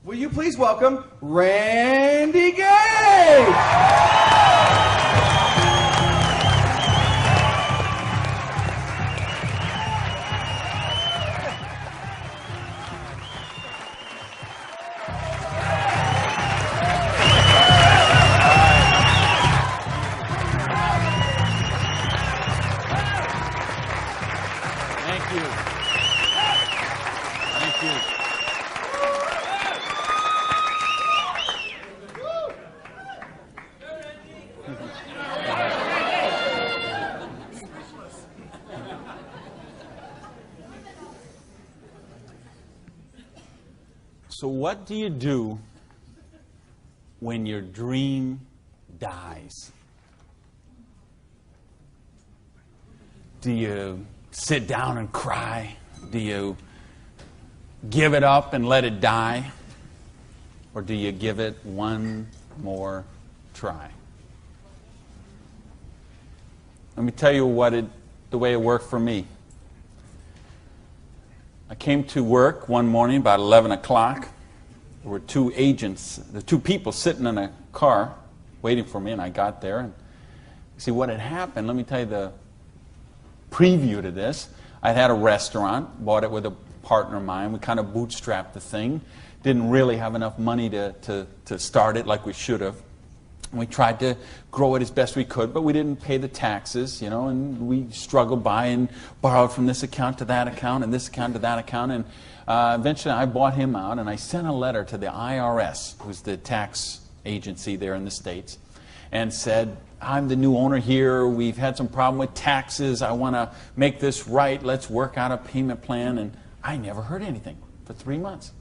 Will you please welcome Randy Gage? So what do you do when your dream dies? Do you sit down and cry? Do you give it up and let it die? Or do you give it one more try? Let me tell you the way it worked for me. I came to work one morning about 11 o'clock. There were two people sitting in a car waiting for me, and I got there. And see what had happened. Let me tell you the preview to this. I had a restaurant, bought it with a partner of mine. We kind of bootstrapped the thing. Didn't really have enough money to start it like we should have. We tried to grow it as best we could, but we didn't pay the taxes, and we struggled by and borrowed from this account to that account and this account to that account. And eventually I bought him out, and I sent a letter to the IRS, who's the tax agency there in the States, and said, I'm the new owner here. We've had some problem with taxes. I want to make this right. Let's work out a payment plan. And I never heard anything for 3 months.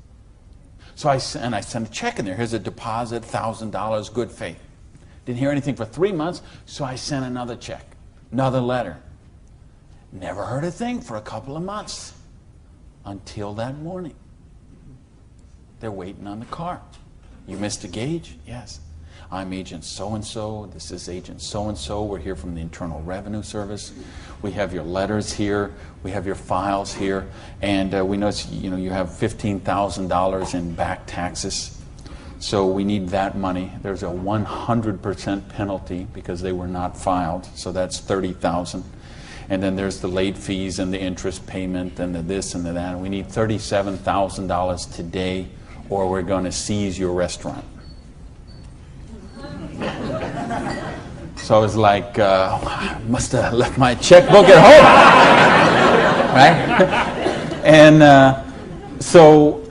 So I sent a check in there. Here's a deposit, $1,000, good faith. Didn't hear anything for 3 months, so I sent another check, another letter. Never heard a thing for a couple of months until that morning. They're waiting on the car. You Mr. Gage? Yes. I'm Agent so-and-so. This is Agent so-and-so. We're here from the Internal Revenue Service. We have your letters here. We have your files here. And we notice you have $15,000 in back taxes. So we need that money. There's a 100% penalty because they were not filed. So that's $30,000. And then there's the late fees and the interest payment and the this and the that. And we need $37,000 today, or we're going to seize your restaurant. So I was like, I must have left my checkbook at home. Right? And so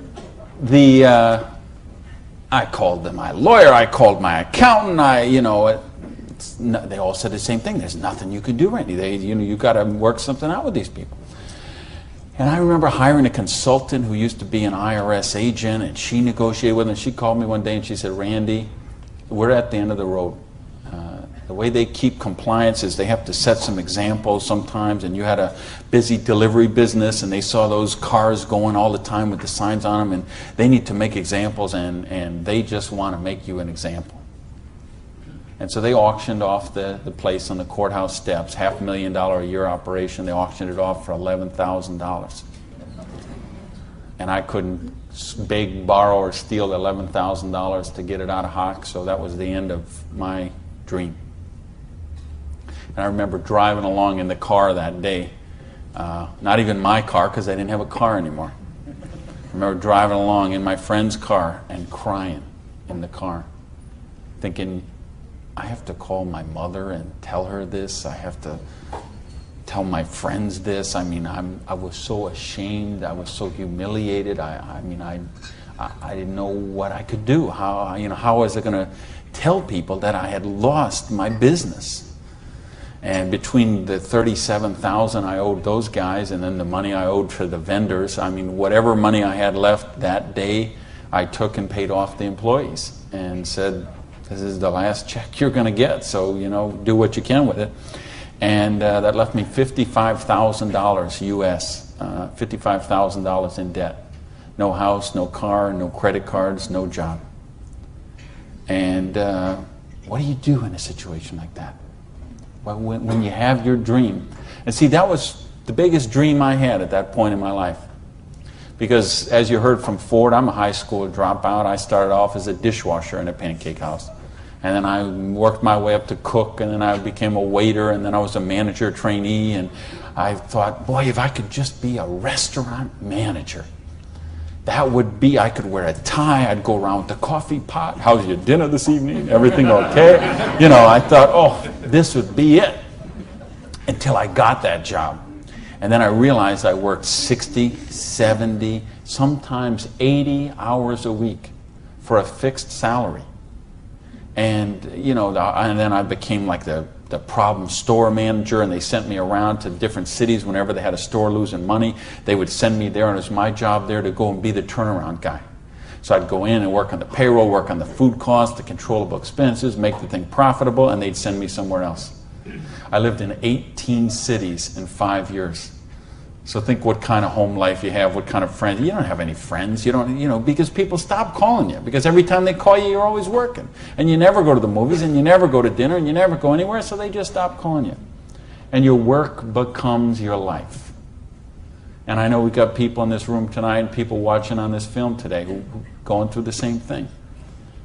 I called my lawyer, I called my accountant, they all said the same thing. There's nothing you can do, Randy. You've got to work something out with these people. And I remember hiring a consultant who used to be an IRS agent, and she negotiated with him. She called me one day and she said, Randy, we're at the end of the road. The way they keep compliance is they have to set some examples sometimes, and you had a busy delivery business and they saw those cars going all the time with the signs on them, and they need to make examples, and they just want to make you an example. And so they auctioned off the place on the courthouse steps, $500,000 a year operation. They auctioned it off for $11,000. And I couldn't beg, borrow, or steal $11,000 to get it out of hock, so that was the end of my dream. And I remember driving along in the car that day, not even my car because I didn't have a car anymore. I remember driving along in my friend's car and crying in the car, thinking, I have to call my mother and tell her this. I have to tell my friends this. I mean, I was so ashamed. I was so humiliated. I didn't know what I could do. How was I going to tell people that I had lost my business? And between the $37,000 I owed those guys and then the money I owed for the vendors, whatever money I had left that day, I took and paid off the employees and said, this is the last check you're going to get, so do what you can with it. And that left me $55,000 US, $55,000 in debt. No house, no car, no credit cards, no job. And what do you do in a situation like that? Well, when you have your dream. And see, that was the biggest dream I had at that point in my life. Because as you heard from Ford, I'm a high school dropout. I started off as a dishwasher in a pancake house. And then I worked my way up to cook, and then I became a waiter, and then I was a manager trainee. And I thought, boy, if I could just be a restaurant manager, that would be, I could wear a tie, I'd go around with the coffee pot. How's your dinner this evening? Everything okay? You know, I thought, oh, this would be it. Until I got that job. And then I realized I worked 60, 70, sometimes 80 hours a week for a fixed salary. And, you know, and then I became like the problem store manager, and they sent me around to different cities whenever they had a store losing money. They would send me there, and it was my job there to go and be the turnaround guy. So I'd go in and work on the payroll, work on the food costs, the controllable expenses, make the thing profitable, and they'd send me somewhere else. I lived in 18 cities in 5 years. So think what kind of home life you have, what kind of friends. You don't have any friends. You don't, you know, because people stop calling you. Because every time they call you, you're always working. And you never go to the movies, and you never go to dinner, and you never go anywhere, so they just stop calling you. And your work becomes your life. And I know we've got people in this room tonight and people watching on this film today who are going through the same thing.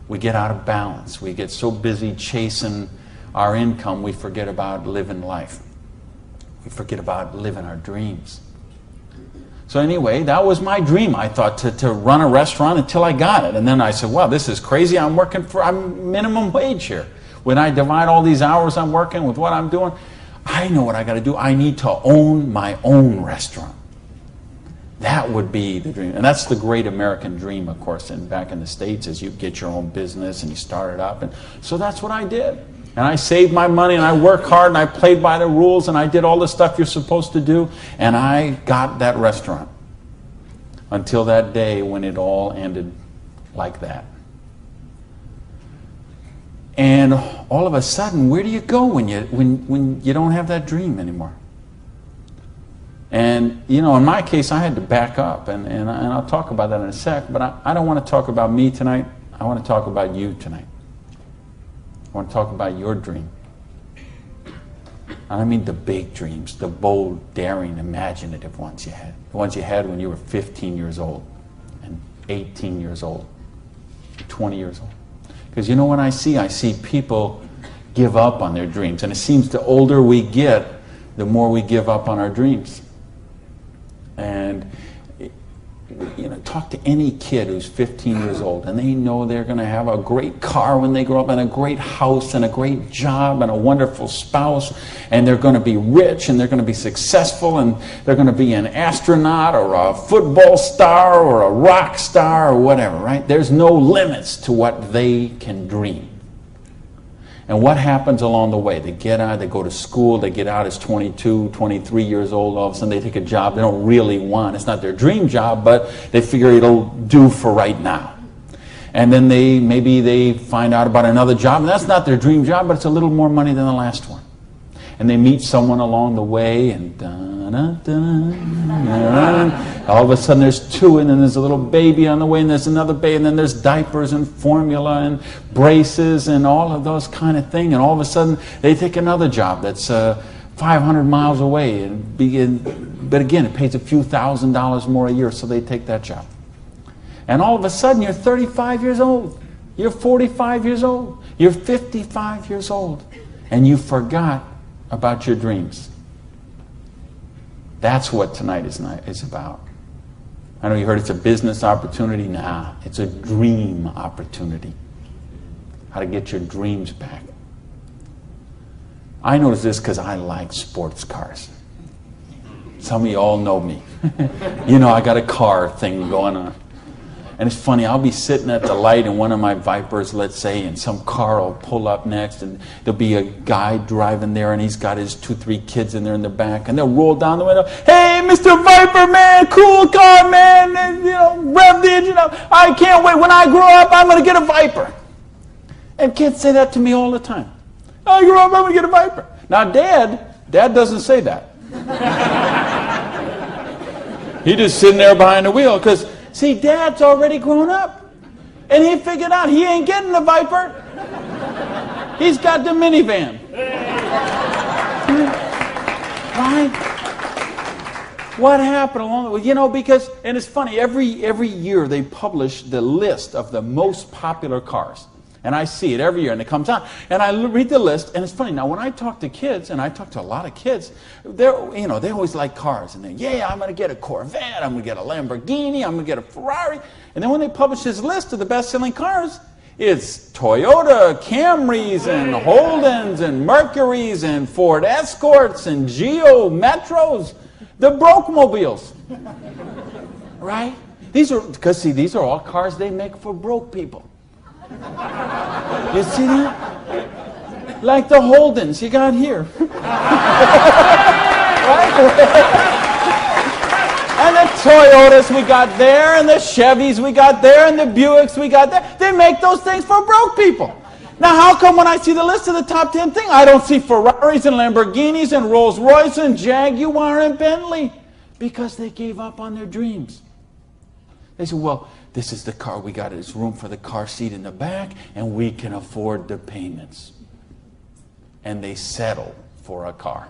We get out of balance. We get so busy chasing our income, we forget about living life. We forget about living our dreams. So anyway, that was my dream. I thought to run a restaurant until I got it. And then I said, wow, this is crazy. I'm minimum wage here. When I divide all these hours I'm working with what I'm doing, I know what I got to do. I need to own my own restaurant. That would be the dream. And that's the great American dream, of course. And back in the States, is you get your own business and you start it up. And so that's what I did. And I saved my money, and I worked hard, and I played by the rules, and I did all the stuff you're supposed to do, and I got that restaurant. Until that day when it all ended like that. And all of a sudden, where do you go when you don't have that dream anymore? And, you know, in my case, I had to back up, and I'll talk about that in a sec, but I don't want to talk about me tonight. I want to talk about you tonight. I want to talk about your dream. I mean the big dreams, the bold, daring, imaginative ones you had. The ones you had when you were 15 years old, and 18 years old, 20 years old. Because you know what I see people give up on their dreams. And it seems the older we get, the more we give up on our dreams. And you know, talk to any kid who's 15 years old, and they know they're going to have a great car when they grow up, and a great house, and a great job, and a wonderful spouse, and they're going to be rich, and they're going to be successful, and they're going to be an astronaut, or a football star, or a rock star, or whatever, right? There's no limits to what they can dream. And what happens along the way? They get out, they go to school, they get out as 22, 23 years old, all of a sudden they take a job they don't really want. It's not their dream job, but they figure it'll do for right now. And then maybe they find out about another job, and that's not their dream job, but it's a little more money than the last one. And they meet someone along the way, and all of a sudden there's two, and then there's a little baby on the way, and there's another baby, and then there's diapers and formula and braces and all of those kind of things. And all of a sudden they take another job that's 500 miles away, but again, it pays a few $1,000s more a year, so they take that job. And all of a sudden you're 35 years old, you're 45 years old, you're 55 years old, and you forgot about your dreams. That's what tonight is about. I know you heard it's a business opportunity. Nah, it's a dream opportunity. How to get your dreams back. I noticed this because I like sports cars. Some of you all know me. You know, I got a car thing going on. And it's funny, I'll be sitting at the light in one of my Vipers, let's say, and some car will pull up next, and there'll be a guy driving there, and he's got his 2-3 kids in there in the back, and they'll roll down the window, hey, Mr. Viper, man, cool car, man, and, you know, rev the engine up. I can't wait. When I grow up, I'm going to get a Viper. And kids say that to me all the time. I grow up, I'm going to get a Viper. Now, Dad doesn't say that. He's just sitting there behind the wheel, because see, Dad's already grown up. And he figured out he ain't getting the Viper. He's got the minivan. Right? What happened along the way? You know, because, and it's funny, every year they publish the list of the most popular cars. And I see it every year, and it comes out. And I read the list, and it's funny. Now, when I talk to kids, and I talk to a lot of kids, they always like cars. And they, I'm going to get a Corvette, I'm going to get a Lamborghini, I'm going to get a Ferrari. And then when they publish this list of the best-selling cars, it's Toyota Camrys and Holdens and Mercurys and Ford Escorts and Geo Metros, the broke mobiles, right? These are, because see, these are all cars they make for broke people. You see that? Like the Holdens you got here. Right? And the Toyotas we got there, and the Chevys we got there, and the Buicks we got there. They make those things for broke people. Now, how come when I see the list of the top 10 things, I don't see Ferraris and Lamborghinis and Rolls Royce and Jaguar and Bentley? Because they gave up on their dreams. They said, well, this is the car we got. There's room for the car seat in the back, and we can afford the payments. And they settle for a car.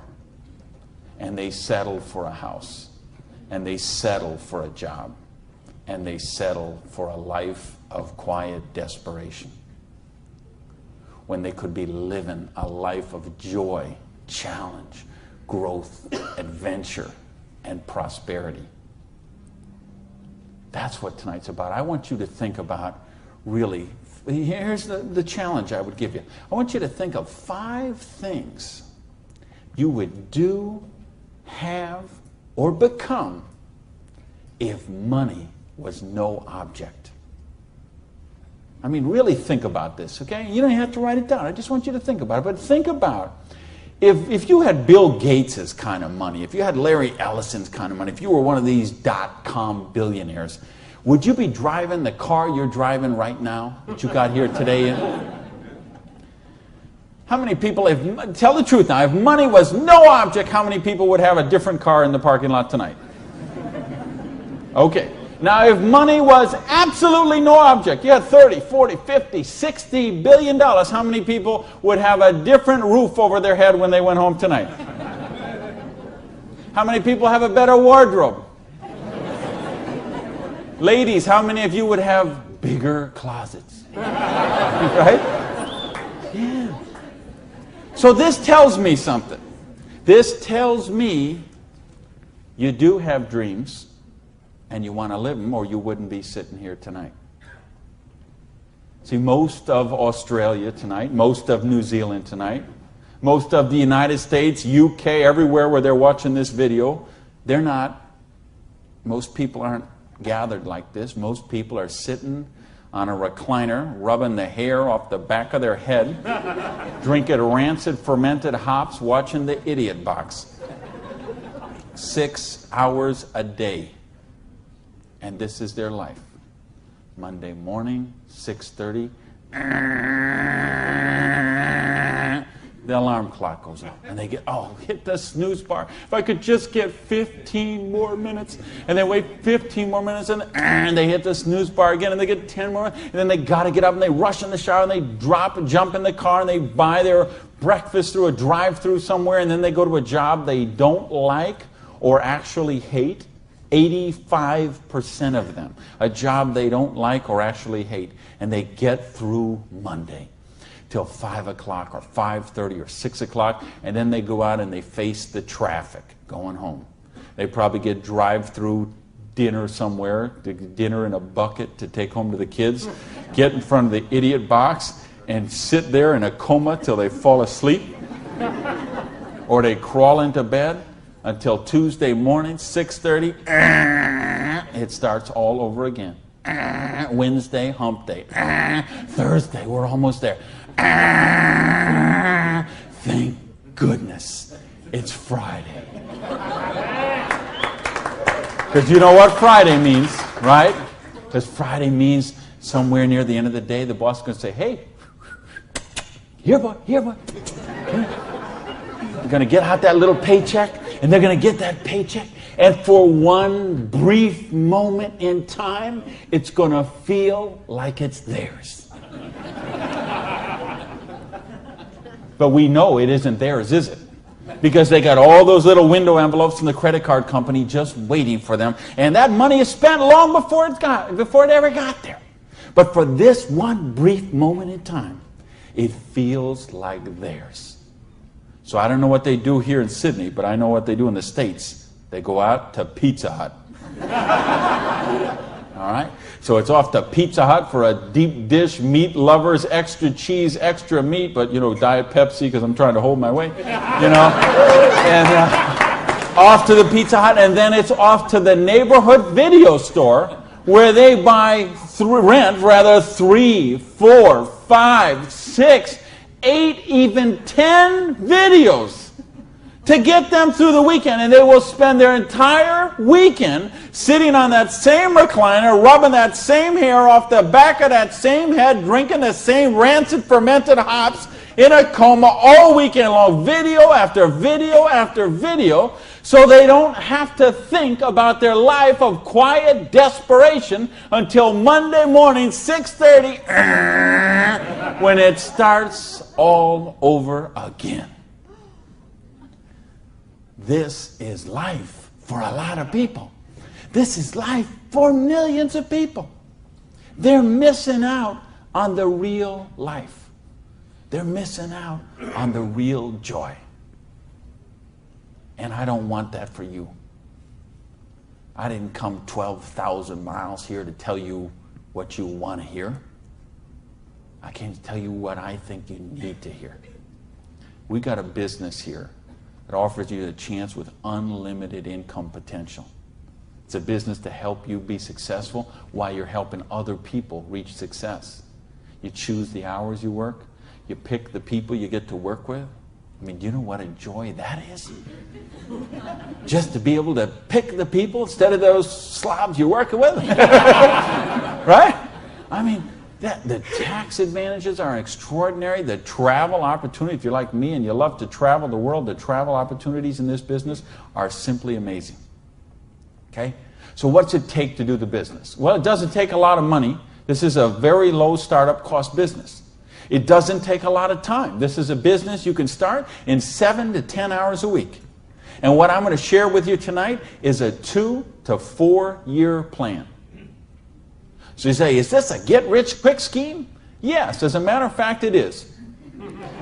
And they settle for a house. And they settle for a job. And they settle for a life of quiet desperation. When they could be living a life of joy, challenge, growth, adventure, and prosperity. That's what tonight's about. I want you to think about, really, here's the challenge I would give you. I want you to think of 5 things you would do, have, or become if money was no object. I mean, really think about this, okay? You don't have to write it down. I just want you to think about it. But think about, if you had Bill Gates' kind of money, if you had Larry Ellison's kind of money, if you were one of these .com billionaires, would you be driving the car you're driving right now that you got here today in? How many people, tell the truth now, if money was no object, how many people would have a different car in the parking lot tonight? Okay. Now, if money was absolutely no object, you had 30, 40, 50, 60 billion dollars, how many people would have a different roof over their head when they went home tonight? How many people have a better wardrobe? Ladies, how many of you would have bigger closets? Right? Yeah. So this tells me something. This tells me you do have dreams and you want to live them, or you wouldn't be sitting here tonight. See, most of Australia tonight, most of New Zealand tonight, most of the United States, UK, everywhere where they're watching this video, they're not, most people aren't gathered like this. Most people are sitting on a recliner, rubbing the hair off the back of their head, drinking rancid fermented hops, watching the Idiot Box. 6 hours a day. And this is their life. Monday morning, 6:30, the alarm clock goes off. And they get, hit the snooze bar. If I could just get 15 more minutes. And they wait 15 more minutes, and they hit the snooze bar again, and they get 10 more minutes. And then they got to get up, and they rush in the shower, and they jump in the car, and they buy their breakfast through a drive-through somewhere, and then they go to a job they don't like or actually hate. 85% of them, a job they don't like or actually hate, and they get through Monday till 5 o'clock or 5:30 or 6 o'clock, and then they go out and they face the traffic going home. They probably get drive-through dinner somewhere, dinner in a bucket to take home to the kids, get in front of the Idiot Box and sit there in a coma till they fall asleep, or they crawl into bed until Tuesday morning, 6:30, it starts all over again. Wednesday, hump day. Thursday, we're almost there. Thank goodness it's Friday. Because you know what Friday means, right? Because Friday means somewhere near the end of the day, the boss is going to say, hey, here, boy. You're going to get out that little paycheck, and they're going to get that paycheck, and for one brief moment in time, it's going to feel like it's theirs. But we know it isn't theirs, is it? Because they got all those little window envelopes from the credit card company just waiting for them. And that money is spent long before it ever got there. But for this one brief moment in time, it feels like theirs. So I don't know what they do here in Sydney, but I know what they do in the States. They go out to Pizza Hut. All right? So it's off to Pizza Hut for a deep dish, meat lovers, extra cheese, extra meat, but, you know, Diet Pepsi because I'm trying to hold my weight, you know. And off to the Pizza Hut, and then it's off to the neighborhood video store where they rent 3, 4, 5, 6, 8, even 10 videos to get them through the weekend. And they will spend their entire weekend sitting on that same recliner, rubbing that same hair off the back of that same head, drinking the same rancid fermented hops in a coma all weekend long, video after video after video, so they don't have to think about their life of quiet desperation until Monday morning, 6:30, when it starts all over again. This is life for a lot of people. This is life for millions of people. They're missing out on the real life. They're missing out on the real joy. And I don't want that for you. I didn't come 12,000 miles here to tell you what you want to hear. I came to tell you what I think you need to hear. We got a business here that offers you a chance with unlimited income potential. It's a business to help you be successful while you're helping other people reach success. You choose the hours you work. You pick the people you get to work with. I mean, do you know what a joy that is? Just to be able to pick the people instead of those slobs you're working with. Right? I mean, the tax advantages are extraordinary. The travel opportunity, if you're like me and you love to travel the world, the travel opportunities in this business are simply amazing. Okay? So what's it take to do the business? Well, it doesn't take a lot of money. This is a very low startup cost business. It doesn't take a lot of time. This is a business you can start in 7 to 10 hours a week. And what I'm going to share with you tonight is a 2 to 4 year plan. So you say, is this a get-rich-quick scheme? Yes, as a matter of fact, it is.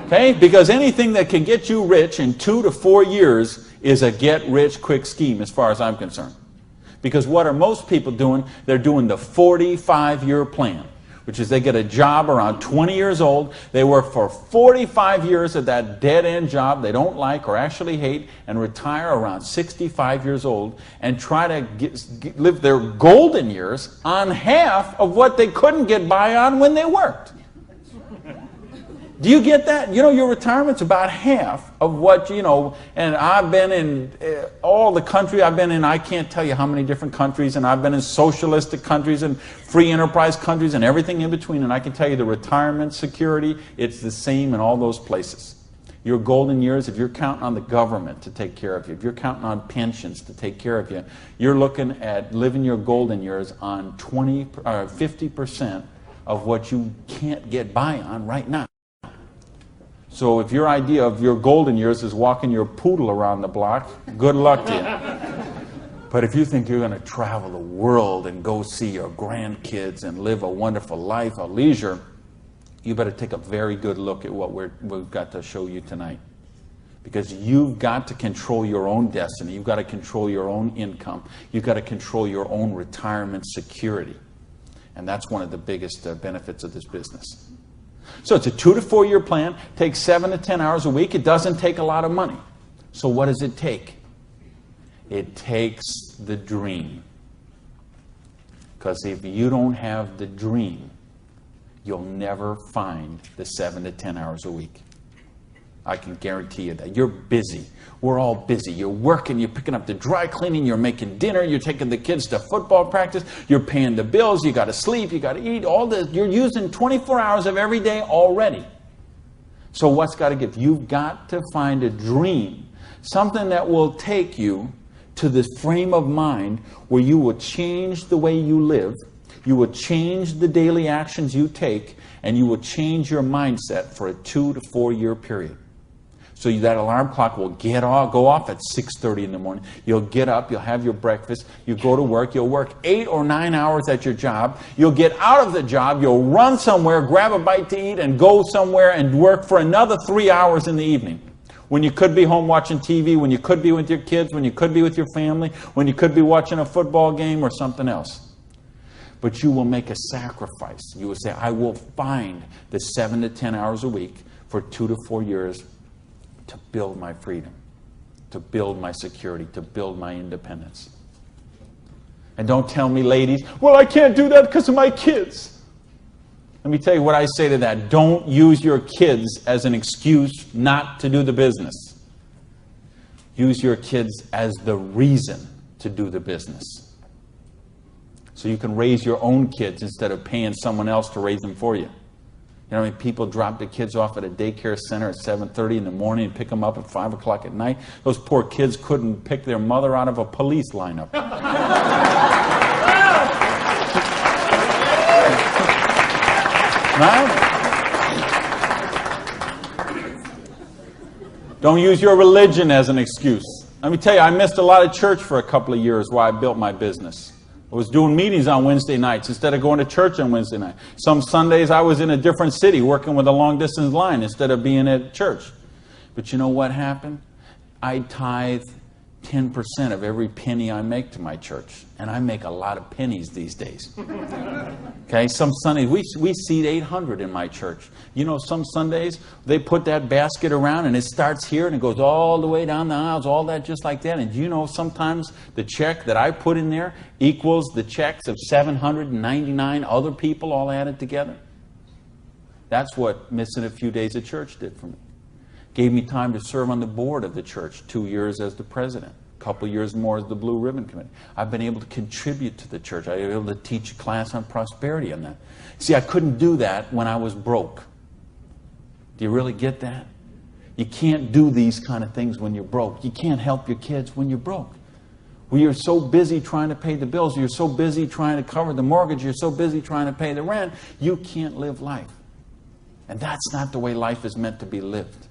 Okay? Because anything that can get you rich in 2 to 4 years is a get-rich-quick scheme as far as I'm concerned. Because what are most people doing? They're doing the 45-year plan, which is they get a job around 20 years old, they work for 45 years at that dead-end job they don't like or actually hate, and retire around 65 years old and try to live their golden years on half of what they couldn't get by on when they worked. Do you get that? You know, your retirement's about half of what, you know, and I've been in all the country I've been in, I can't tell you how many different countries, and I've been in socialistic countries and free enterprise countries and everything in between, and I can tell you the retirement security, it's the same in all those places. Your golden years, if you're counting on the government to take care of you, if you're counting on pensions to take care of you, you're looking at living your golden years on 50% of what you can't get by on right now. So if your idea of your golden years is walking your poodle around the block, good luck to you. But if you think you're going to travel the world and go see your grandkids and live a wonderful life, a leisure, you better take a very good look at what we've got to show you tonight. Because you've got to control your own destiny. You've got to control your own income. You've got to control your own retirement security. And that's one of the biggest benefits of this business. So it's a 2 to 4 year plan, takes 7 to 10 hours a week. It doesn't take a lot of money. So what does it take? It takes the dream. Because if you don't have the dream, you'll never find the 7 to 10 hours a week. I can guarantee you that. You're busy. We're all busy. You're working, you're picking up the dry cleaning, you're making dinner, you're taking the kids to football practice, you're paying the bills, you got to sleep, you got to eat, all this. You're using 24 hours of every day already. So what's got to give? You've got to find a dream, something that will take you to this frame of mind where you will change the way you live, you will change the daily actions you take, and you will change your mindset for a 2 to 4 year period. So that alarm clock will go off at 6:30 in the morning. You'll get up, you'll have your breakfast, you go to work, you'll work 8 or 9 hours at your job, you'll get out of the job, you'll run somewhere, grab a bite to eat, and go somewhere and work for another 3 hours in the evening. When you could be home watching TV, when you could be with your kids, when you could be with your family, when you could be watching a football game or something else. But you will make a sacrifice. You will say, I will find the 7 to 10 hours a week for 2 to 4 years to build my freedom, to build my security, to build my independence. And don't tell me, ladies, well, I can't do that because of my kids. Let me tell you what I say to that. Don't use your kids as an excuse not to do the business. Use your kids as the reason to do the business. So you can raise your own kids instead of paying someone else to raise them for you. You know, people drop their kids off at a daycare center at 7:30 in the morning and pick them up at 5 o'clock at night. Those poor kids couldn't pick their mother out of a police lineup. Right? Don't use your religion as an excuse. Let me tell you, I missed a lot of church for a couple of years while I built my business. I was doing meetings on Wednesday nights instead of going to church on Wednesday night. Some Sundays I was in a different city working with a long-distance line instead of being at church. But you know what happened? I tithe 10% of every penny I make to my church. And I make a lot of pennies these days. Okay, some Sundays, we seat 800 in my church. You know, some Sundays, they put that basket around and it starts here and it goes all the way down the aisles, all that just like that. And you know, sometimes the check that I put in there equals the checks of 799 other people all added together. That's what missing a few days of church did for me. Gave me time to serve on the board of the church, 2 years as the president, a couple years more as the Blue Ribbon Committee. I've been able to contribute to the church. I've been able to teach a class on prosperity on that. See, I couldn't do that when I was broke. Do you really get that? You can't do these kind of things when you're broke. You can't help your kids when you're broke. When you're so busy trying to pay the bills, you're so busy trying to cover the mortgage, you're so busy trying to pay the rent, you can't live life. And that's not the way life is meant to be lived.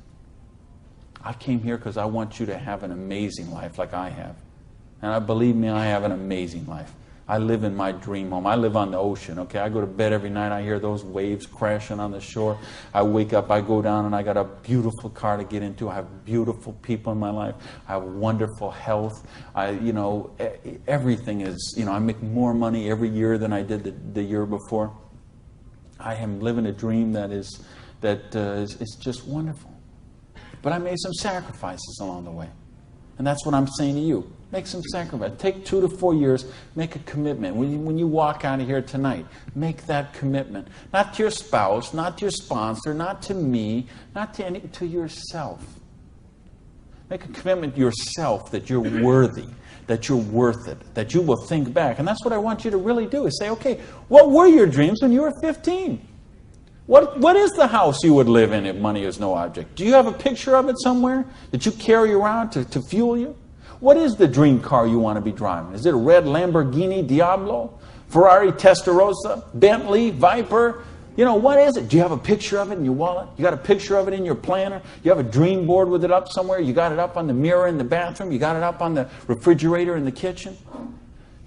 I came here because I want you to have an amazing life like I have. And believe me, I have an amazing life. I live in my dream home. I live on the ocean, okay? I go to bed every night. I hear those waves crashing on the shore. I wake up, I go down, and I got a beautiful car to get into. I have beautiful people in my life. I have wonderful health. Everything is, I make more money every year than I did the year before. I am living a dream that is just wonderful. But I made some sacrifices along the way. And that's what I'm saying to you. Make some sacrifice. Take 2 to 4 years. Make a commitment. When you walk out of here tonight, make that commitment. Not to your spouse, not to your sponsor, not to me, not to yourself. Make a commitment to yourself that you're worthy, that you're worth it, that you will think back. And that's what I want you to really do is say, okay, what were your dreams when you were 15? What is the house you would live in if money is no object? Do you have a picture of it somewhere that you carry around to fuel you? What is the dream car you want to be driving? Is it a red Lamborghini Diablo? Ferrari Testarossa? Bentley? Viper? What is it? Do you have a picture of it in your wallet? You got a picture of it in your planner? You have a dream board with it up somewhere? You got it up on the mirror in the bathroom? You got it up on the refrigerator in the kitchen?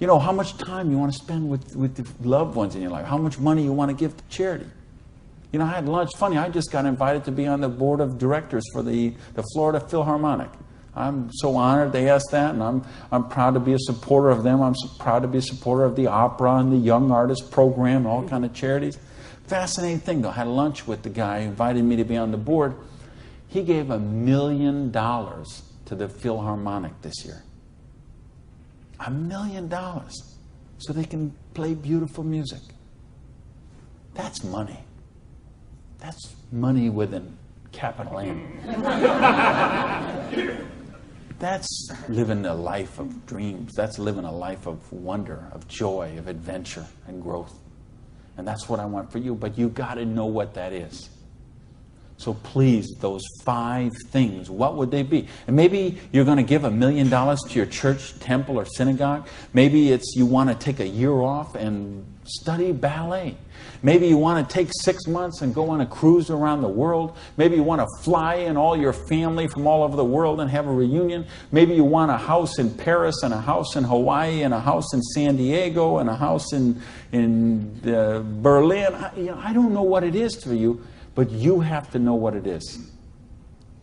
How much time you want to spend with the loved ones in your life? How much money you want to give to charity? I had lunch. Funny, I just got invited to be on the board of directors for the Florida Philharmonic. I'm so honored they asked that, and I'm proud to be a supporter of them. I'm so proud to be a supporter of the opera and the Young Artist Program and all kind of charities. Fascinating thing, though. I had lunch with the guy who invited me to be on the board. He gave $1 million to the Philharmonic this year. $1 million. So they can play beautiful music. That's money. That's money with a capital M. That's living a life of dreams. That's living a life of wonder, of joy, of adventure and growth. And that's what I want for you. But you got to know what that is. So please, those 5 things, what would they be? And maybe you're going to give $1 million to your church, temple, or synagogue. Maybe it's you want to take a year off and study ballet. Maybe you want to take 6 months and go on a cruise around the world. Maybe you want to fly in all your family from all over the world and have a reunion. Maybe you want a house in Paris and a house in Hawaii and a house in San Diego and a house in Berlin. I don't know what it is for you, but you have to know what it is.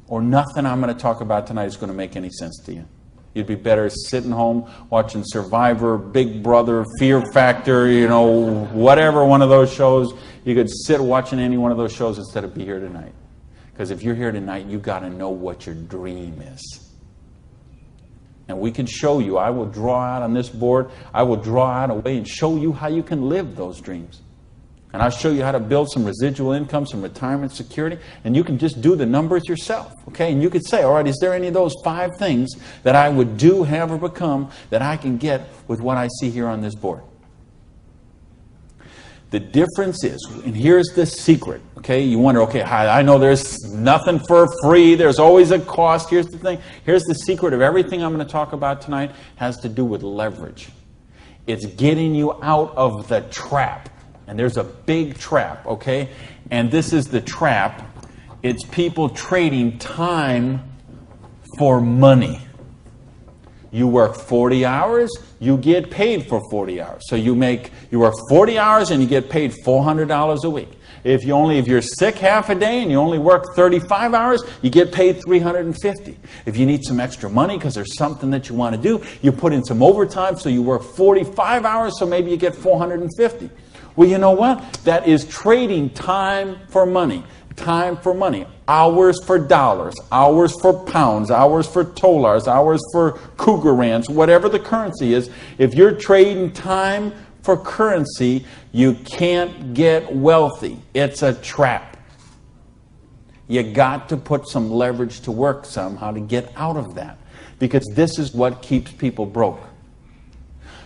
Or nothing I'm going to talk about tonight is going to make any sense to you. You'd be better sitting home watching Survivor, Big Brother, Fear Factor, whatever one of those shows. You could sit watching any one of those shows instead of be here tonight. Because if you're here tonight, you got to know what your dream is. And we can show you. I will draw out on this board. I will draw out a way and show you how you can live those dreams. And I'll show you how to build some residual income, some retirement security, and you can just do the numbers yourself, okay? And you could say, all right, is there any of those 5 things that I would do, have, or become that I can get with what I see here on this board? The difference is, and here's the secret, okay? You wonder, okay, I know there's nothing for free. There's always a cost. Here's the thing. Here's the secret of everything I'm going to talk about tonight has to do with leverage. It's getting you out of the trap. And there's a big trap, okay? And this is the trap. It's people trading time for money. You work 40 hours, you get paid for 40 hours. So you work 40 hours and you get paid $400 a week. If you're sick half a day and you only work 35 hours, you get paid $350. If you need some extra money because there's something that you want to do, you put in some overtime, so you work 45 hours, so maybe you get $450. Well, you know what? That is trading time for money. Time for money. Hours for dollars. Hours for pounds. Hours for dollars. Hours for cougar ranch. Whatever the currency is. If you're trading time for currency, you can't get wealthy. It's a trap. You got to put some leverage to work somehow to get out of that. Because this is what keeps people broke.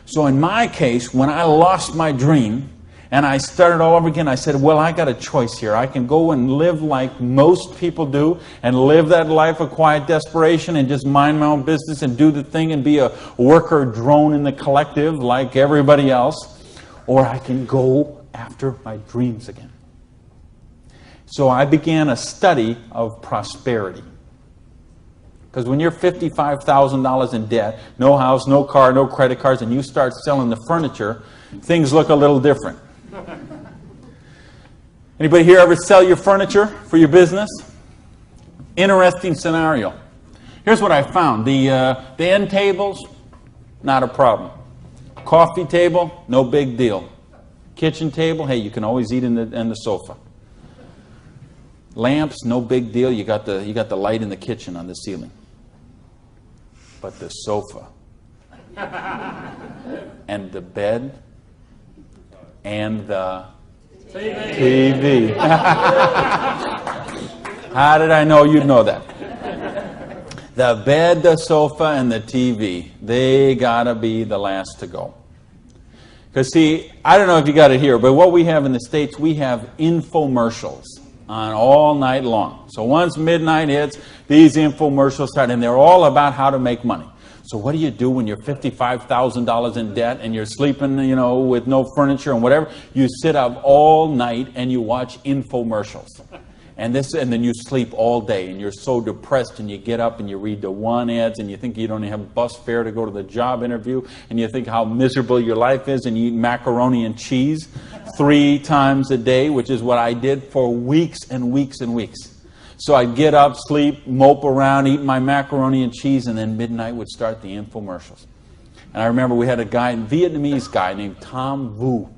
So in my case, when I lost my dream, and I started all over again, I said, well, I got a choice here. I can go and live like most people do and live that life of quiet desperation and just mind my own business and do the thing and be a worker drone in the collective like everybody else. Or I can go after my dreams again. So I began a study of prosperity. Because when you're $55,000 in debt, no house, no car, no credit cards, and you start selling the furniture, things look a little different. Anybody here ever sell your furniture for your business? Interesting scenario. Here's what I found. The end tables, not a problem. Coffee table, no big deal. Kitchen table, hey, you can always eat in the sofa. Lamps, no big deal. You got the light in the kitchen on the ceiling. But the sofa and the bed and the TV. How did I know you'd know that? The bed, the sofa, and the TV, they gotta be the last to go. Because see, I don't know if you got it here, but what we have in the States, we have infomercials on all night long. So once midnight hits, these infomercials start, and they're all about how to make money. So what do you do when you're $55,000 in debt and you're sleeping, with no furniture and whatever? You sit up all night and you watch infomercials. And then you sleep all day and you're so depressed and you get up and you read the one ads and you think you don't have bus fare to go to the job interview and you think how miserable your life is and you eat macaroni and cheese 3 times a day, which is what I did for weeks and weeks and weeks. So I'd get up, sleep, mope around, eat my macaroni and cheese, and then midnight would start the infomercials. And I remember we had a Vietnamese guy named Tom Vu.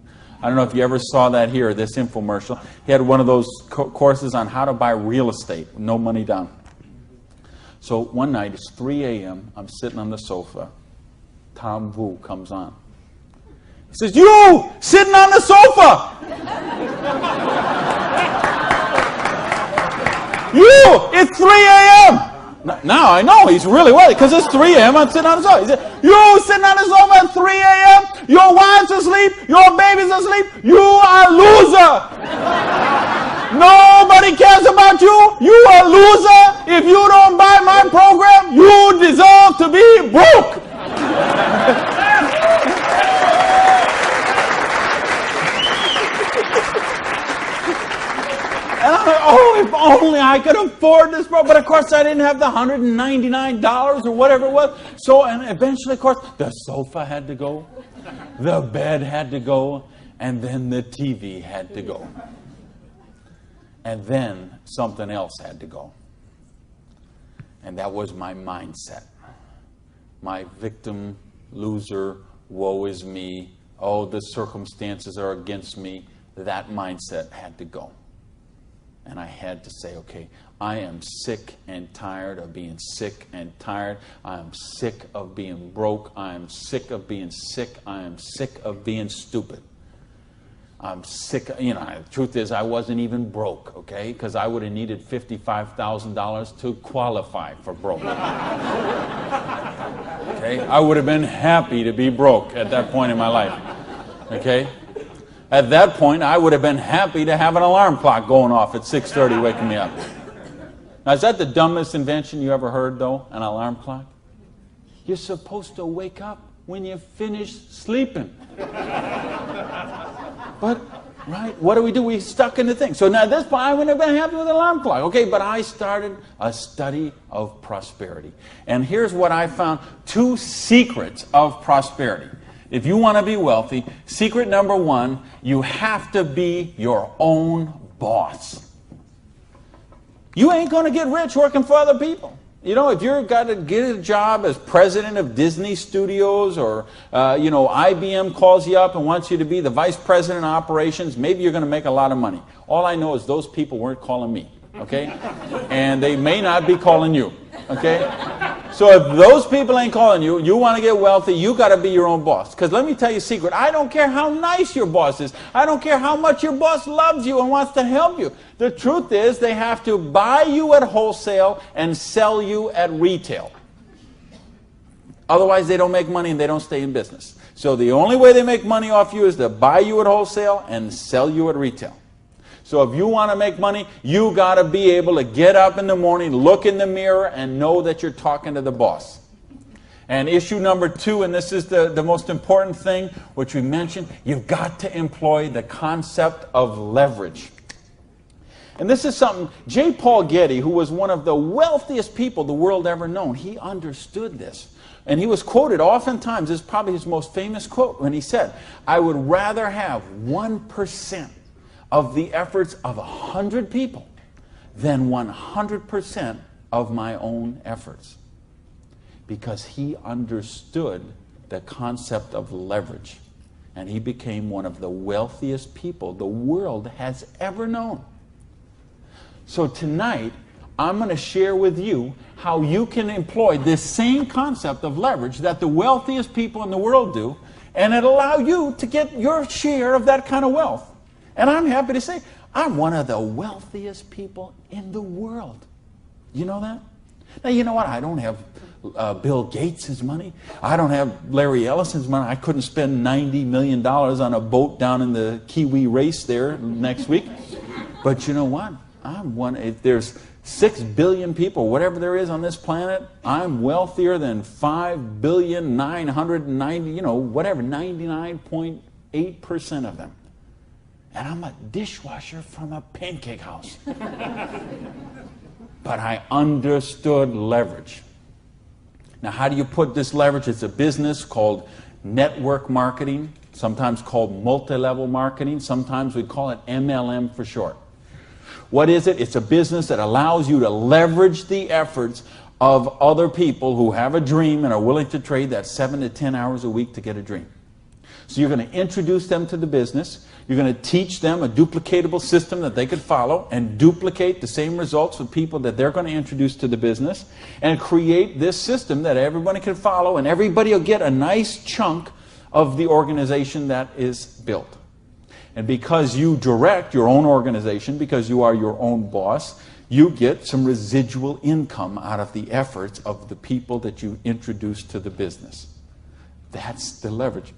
I don't know if you ever saw that here, this infomercial. He had one of those courses on how to buy real estate, no money down. So one night, it's 3 a.m., I'm sitting on the sofa. Tom Vu comes on. He says, "You, sitting on the sofa! You, it's 3 a.m. Now I know he's really worried because it's 3 a.m. I'm sitting on the sofa. He said, "You sitting on the sofa at 3 a.m. Your wife's asleep. Your baby's asleep. You are a loser. Nobody cares about you. You a loser. If you don't buy my program, you deserve to be broke. And I'm like, oh, if only I could afford this program. But of course, I didn't have the $199 or whatever it was. So, and eventually, of course, the sofa had to go, the bed had to go, and then the TV had to go. And then something else had to go. And that was my mindset. My victim, loser, woe is me, oh, the circumstances are against me. That mindset had to go. And I had to say, okay, I am sick and tired of being sick and tired. I am sick of being broke. I am sick of being sick. I am sick of being stupid. I'm sick. You know, the truth is I wasn't even broke, okay? Because I would have needed $55,000 to qualify for broke. Okay? I would have been happy to be broke at that point in my life. Okay? At that point, I would have been happy to have an alarm clock going off at 6:30 waking me up. Now, is that the dumbest invention you ever heard, though, an alarm clock? You're supposed to wake up when you finish sleeping. But, right, what do? We stuck in the thing. So now at this point, I wouldn't have been happy with an alarm clock. Okay, but I started a study of prosperity. And here's what I found. 2 secrets of prosperity. If you want to be wealthy, secret number 1, you have to be your own boss. You ain't going to get rich working for other people. You know, if you've got to get a job as president of Disney Studios or, IBM calls you up and wants you to be the vice president of operations, maybe you're going to make a lot of money. All I know is those people weren't calling me, okay? And they may not be calling you, okay? So if those people ain't calling you, you want to get wealthy, you got to be your own boss. Because let me tell you a secret. I don't care how nice your boss is. I don't care how much your boss loves you and wants to help you. The truth is they have to buy you at wholesale and sell you at retail. Otherwise, they don't make money and they don't stay in business. So the only way they make money off you is to buy you at wholesale and sell you at retail. So if you want to make money, you got to be able to get up in the morning, look in the mirror, and know that you're talking to the boss. And issue number 2, and this is the most important thing, which we mentioned, you've got to employ the concept of leverage. And this is something, J. Paul Getty, who was one of the wealthiest people the world ever known, he understood this. And he was quoted oftentimes, this is probably his most famous quote, when he said, I would rather have 1% of the efforts of 100 people than 100% of my own efforts. Because he understood the concept of leverage. And he became one of the wealthiest people the world has ever known. So tonight, I'm going to share with you how you can employ this same concept of leverage that the wealthiest people in the world do, and it'll allow you to get your share of that kind of wealth. And I'm happy to say, I'm one of the wealthiest people in the world. You know that? Now, you know what? I don't have Bill Gates' money. I don't have Larry Ellison's money. I couldn't spend $90 million on a boat down in the Kiwi race there next week. But you know what? I'm one. If there's 6 billion people, whatever there is on this planet, I'm wealthier than 99.8% of them. And I'm a dishwasher from a pancake house. But I understood leverage. Now, how do you put this leverage? It's a business called network marketing, sometimes called multi-level marketing. Sometimes we call it MLM for short. What is it? It's a business that allows you to leverage the efforts of other people who have a dream and are willing to trade that 7 to 10 hours a week to get a dream. So you're going to introduce them to the business. You're going to teach them a duplicatable system that they could follow and duplicate the same results with people that they're going to introduce to the business and create this system that everybody can follow, and everybody will get a nice chunk of the organization that is built. And because you direct your own organization, because you are your own boss, you get some residual income out of the efforts of the people that you introduce to the business. That's the leverage.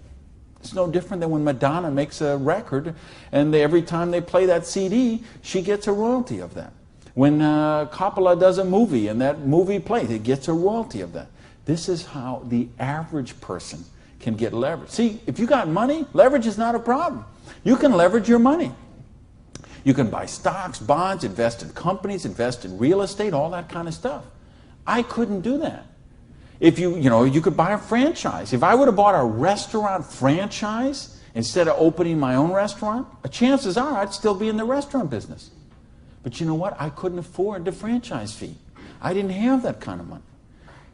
It's no different than when Madonna makes a record and every time they play that CD, she gets a royalty of that. When Coppola does a movie and that movie plays, it gets a royalty of that. This is how the average person can get leverage. See, if you got money, leverage is not a problem. You can leverage your money. You can buy stocks, bonds, invest in companies, invest in real estate, all that kind of stuff. I couldn't do that. If you could buy a franchise. If I would have bought a restaurant franchise instead of opening my own restaurant, chances are I'd still be in the restaurant business. But you know what? I couldn't afford the franchise fee. I didn't have that kind of money.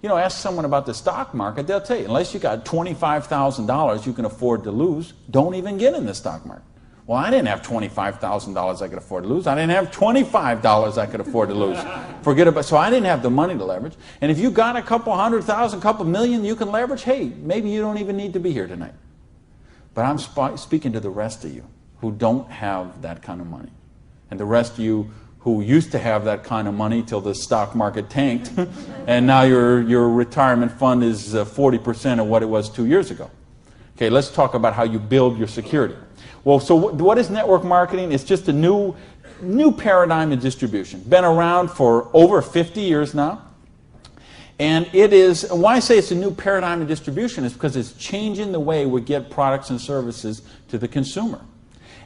Ask someone about the stock market, they'll tell you, unless you got $25,000 you can afford to lose, don't even get in the stock market. Well, I didn't have $25,000 I could afford to lose. I didn't have $25 I could afford to lose. Forget about it. So I didn't have the money to leverage. And if you got a couple $100,000, couple million you can leverage, hey, maybe you don't even need to be here tonight. But I'm speaking to the rest of you who don't have that kind of money. And the rest of you who used to have that kind of money till the stock market tanked, and now your retirement fund is 40% of what it was 2 years ago. Okay, let's talk about how you build your security. Well, so what is network marketing? It's just a new paradigm in distribution. Been around for over 50 years now. And it is, why I say it's a new paradigm in distribution is because it's changing the way we get products and services to the consumer.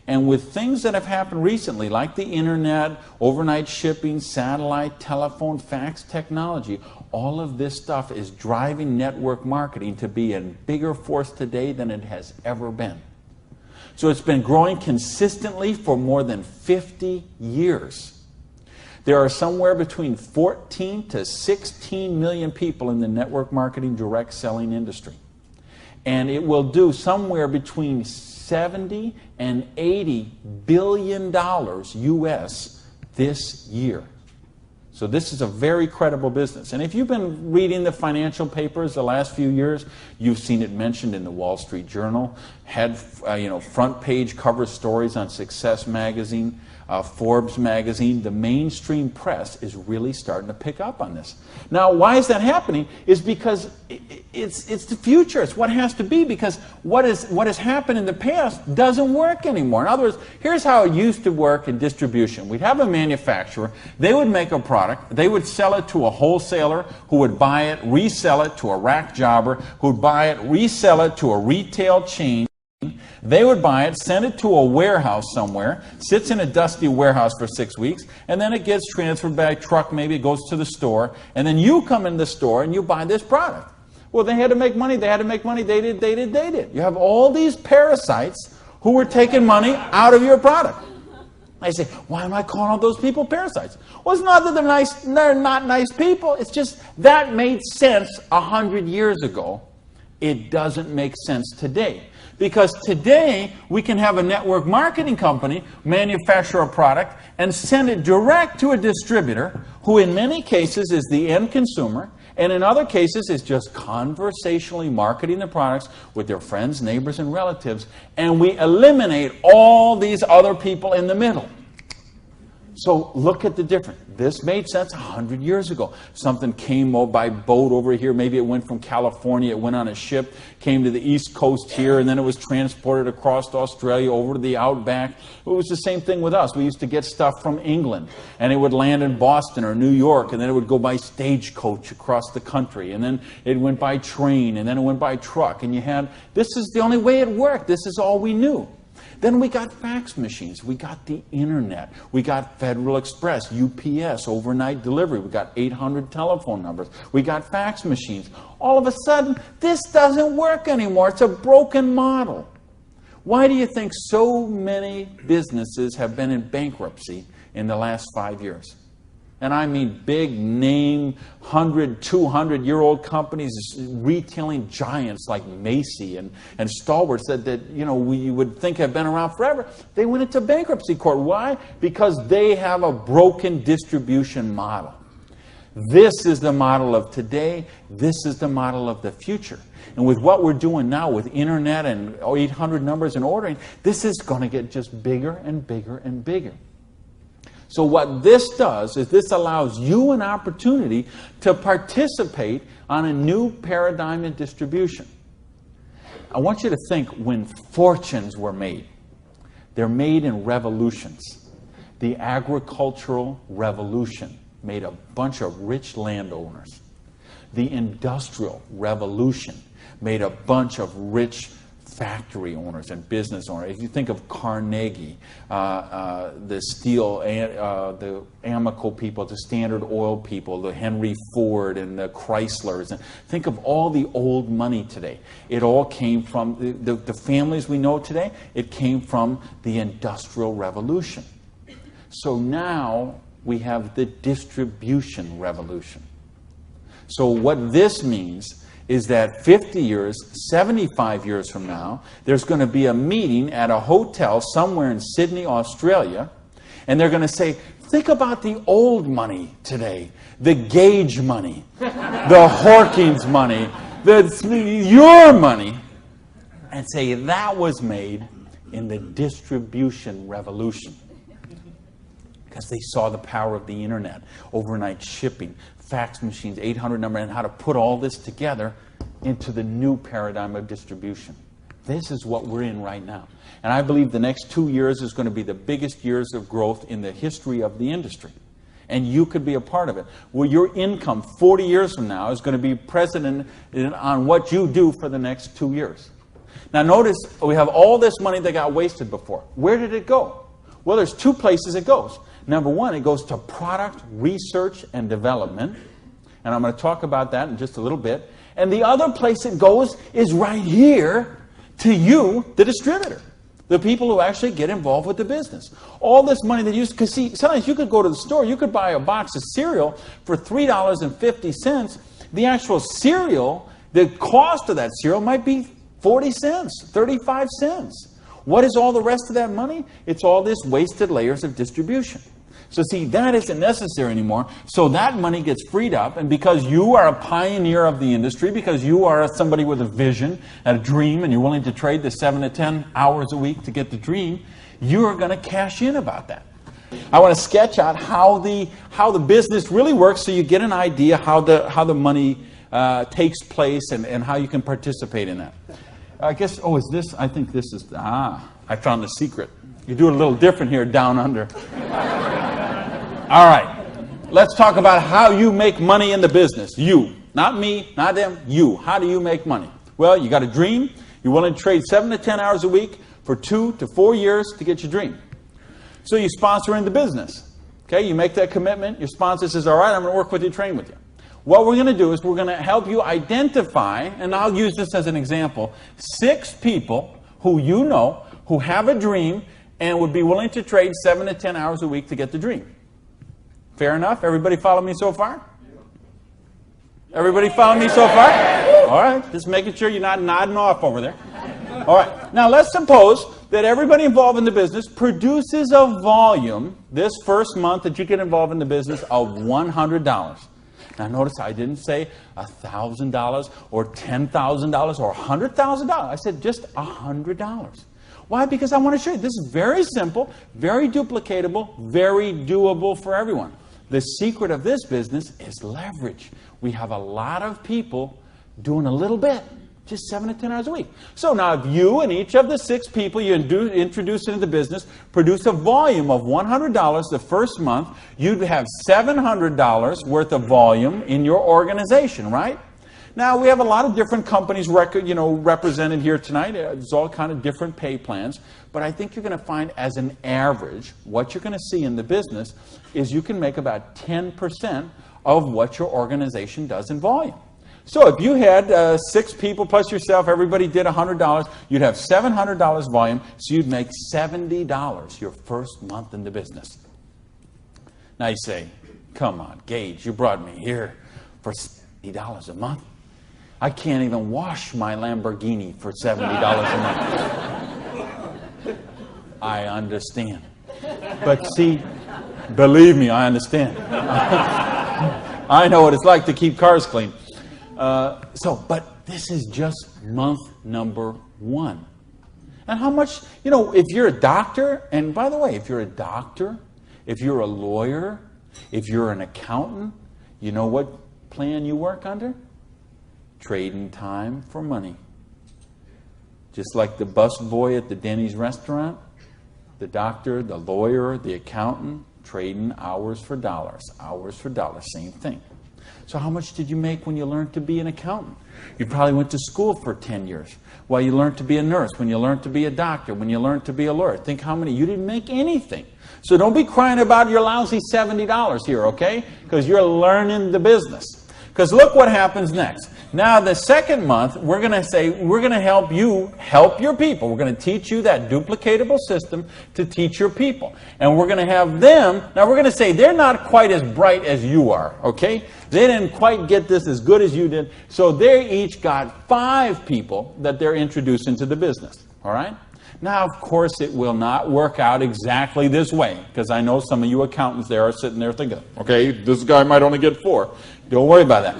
And with things that have happened recently, like the internet, overnight shipping, satellite, telephone, fax technology, all of this stuff is driving network marketing to be a bigger force today than it has ever been. So it's been growing consistently for more than 50 years. There are somewhere between 14 to 16 million people in the network marketing direct selling industry. And it will do somewhere between 70 and 80 billion dollars US this year. So this is a very credible business. And if you've been reading the financial papers the last few years, you've seen it mentioned in the Wall Street Journal, had front page cover stories on Success magazine, Forbes magazine. The mainstream press is really starting to pick up on this. Now, why is that happening? Is because it's the future. It's what has to be, because what has happened in the past doesn't work anymore. In other words, here's how it used to work in distribution. We'd have a manufacturer. They would make a product. They would sell it to a wholesaler who would buy it, resell it to a rack jobber who would buy it, resell it to a retail chain. They would buy it, send it to a warehouse somewhere, sits in a dusty warehouse for 6 weeks, and then it gets transferred by truck, maybe it goes to the store, and then you come in the store and you buy this product. Well, they had to make money, they did. You have all these parasites who were taking money out of your product. I say, why am I calling all those people parasites? Well, it's not that they're not nice people, it's just that made sense 100 years ago. It doesn't make sense today. Because today, we can have a network marketing company manufacture a product and send it direct to a distributor who in many cases is the end consumer, and in other cases is just conversationally marketing the products with their friends, neighbors, and relatives, and we eliminate all these other people in the middle. So look at the difference. This made sense 100 years ago. Something came by boat over here. Maybe it went from California, it went on a ship, came to the East Coast here, and then it was transported across to Australia, over to the outback. It was the same thing with us. We used to get stuff from England, and it would land in Boston or New York, and then it would go by stagecoach across the country, and then it went by train, and then it went by truck, and this is the only way it worked. This is all we knew. Then we got fax machines, we got the internet, we got Federal Express, UPS, overnight delivery, we got 800 telephone numbers, we got fax machines. All of a sudden, this doesn't work anymore. It's a broken model. Why do you think so many businesses have been in bankruptcy in the last 5 years? And I mean big name, 100, 200-year-old companies, retailing giants like Macy and stalwarts that we would think have been around forever. They went into bankruptcy court. Why? Because they have a broken distribution model. This is the model of today. This is the model of the future. And with what we're doing now with internet and 800 numbers and ordering, this is going to get just bigger and bigger and bigger. So what this does is this allows you an opportunity to participate on a new paradigm in distribution. I want you to think when fortunes were made. They're made in revolutions. The agricultural revolution made a bunch of rich landowners. The industrial revolution made a bunch of rich factory owners and business owners. If you think of Carnegie, the steel, the Amoco people, the Standard Oil people, the Henry Ford and the Chryslers, and think of all the old money today. It all came from the families we know today. It came from the Industrial Revolution. So now we have the distribution revolution. So what this means is that 50 years, 75 years from now, there's going to be a meeting at a hotel somewhere in Sydney, Australia, and they're going to say, think about the old money today, the Gage money, the Hawkins money, your money, and say that was made in the distribution revolution. Because they saw the power of the internet, overnight shipping, fax machines, 800 number, and how to put all this together into the new paradigm of distribution. This is what we're in right now. And I believe the next 2 years is going to be the biggest years of growth in the history of the industry. And you could be a part of it. Well, your income 40 years from now is going to be precedent on what you do for the next 2 years. Now notice, we have all this money that got wasted before. Where did it go? Well, there's two places it goes. Number one, it goes to product research and development. And I'm going to talk about that in just a little bit. And the other place it goes is right here to you, the distributor. The people who actually get involved with the business. All this money that you... Because see, sometimes you could go to the store, you could buy a box of cereal for $3.50. The actual cereal, the cost of that cereal might be 40 cents, 35 cents. What is all the rest of that money? It's all this wasted layers of distribution. So see, that isn't necessary anymore. So that money gets freed up, and because you are a pioneer of the industry, because you are somebody with a vision and a dream, and you're willing to trade the 7 to 10 hours a week to get the dream, you're going to cash in about that. I want to sketch out how the business really works, so you get an idea how the money takes place and how you can participate in that. I guess, is this? I think this is, I found the secret. You do it a little different here down under. All right, let's talk about how you make money in the business. You, not me, not them, you. How do you make money? Well, you got a dream. You're willing to trade 7 to 10 hours a week for 2 to 4 years to get your dream. So you sponsor in the business. Okay, you make that commitment. Your sponsor says, all right, I'm going to work with you, train with you. What we're going to do is we're going to help you identify, and I'll use this as an example, 6 people who you know who have a dream and would be willing to trade 7 to 10 hours a week to get the dream. Fair enough? Everybody follow me so far? Everybody follow me so far? All right, just making sure you're not nodding off over there. All right, now let's suppose that everybody involved in the business produces a volume this first month that you get involved in the business of $100. Now notice I didn't say $1,000 or $10,000 or $100,000. I said just $100. Why? Because I want to show you this is very simple, very duplicatable, very doable for everyone. The secret of this business is leverage. We have a lot of people doing a little bit, just 7 to 10 hours a week. So now if you and each of the 6 people you introduce into the business produce a volume of $100 the first month, you'd have $700 worth of volume in your organization, right? Now, we have a lot of different companies represented here tonight. There's all kind of different pay plans. But I think you're going to find, as an average, what you're going to see in the business is you can make about 10% of what your organization does in volume. So if you had 6 people plus yourself, everybody did $100, you'd have $700 volume, so you'd make $70 your first month in the business. Now you say, come on, Gage, you brought me here for $70 a month. I can't even wash my Lamborghini for $70 a month. I understand. But see, believe me, I understand. I know what it's like to keep cars clean. But this is just month number 1. And how much, if you're a doctor, and by the way, if you're a doctor, if you're a lawyer, if you're an accountant, you know what plan you work under? Trading time for money. Just like the bus boy at the Denny's restaurant, the doctor, the lawyer, the accountant, trading hours for dollars. Hours for dollars, same thing. So how much did you make when you learned to be an accountant? You probably went to school for 10 years. Well, you learned to be a nurse, when you learned to be a doctor, when you learned to be a lawyer. Think how many. You didn't make anything. So don't be crying about your lousy $70 here, okay? Because you're learning the business. Because look what happens next. Now, the second month, we're going to say, we're going to help you help your people. We're going to teach you that duplicatable system to teach your people. And we're going to have them, now we're going to say they're not quite as bright as you are, okay? They didn't quite get this as good as you did. So they each got 5 people that they're introducing to the business, all right? Now, of course, it will not work out exactly this way, because I know some of you accountants there are sitting there thinking, okay, this guy might only get 4. Don't worry about that.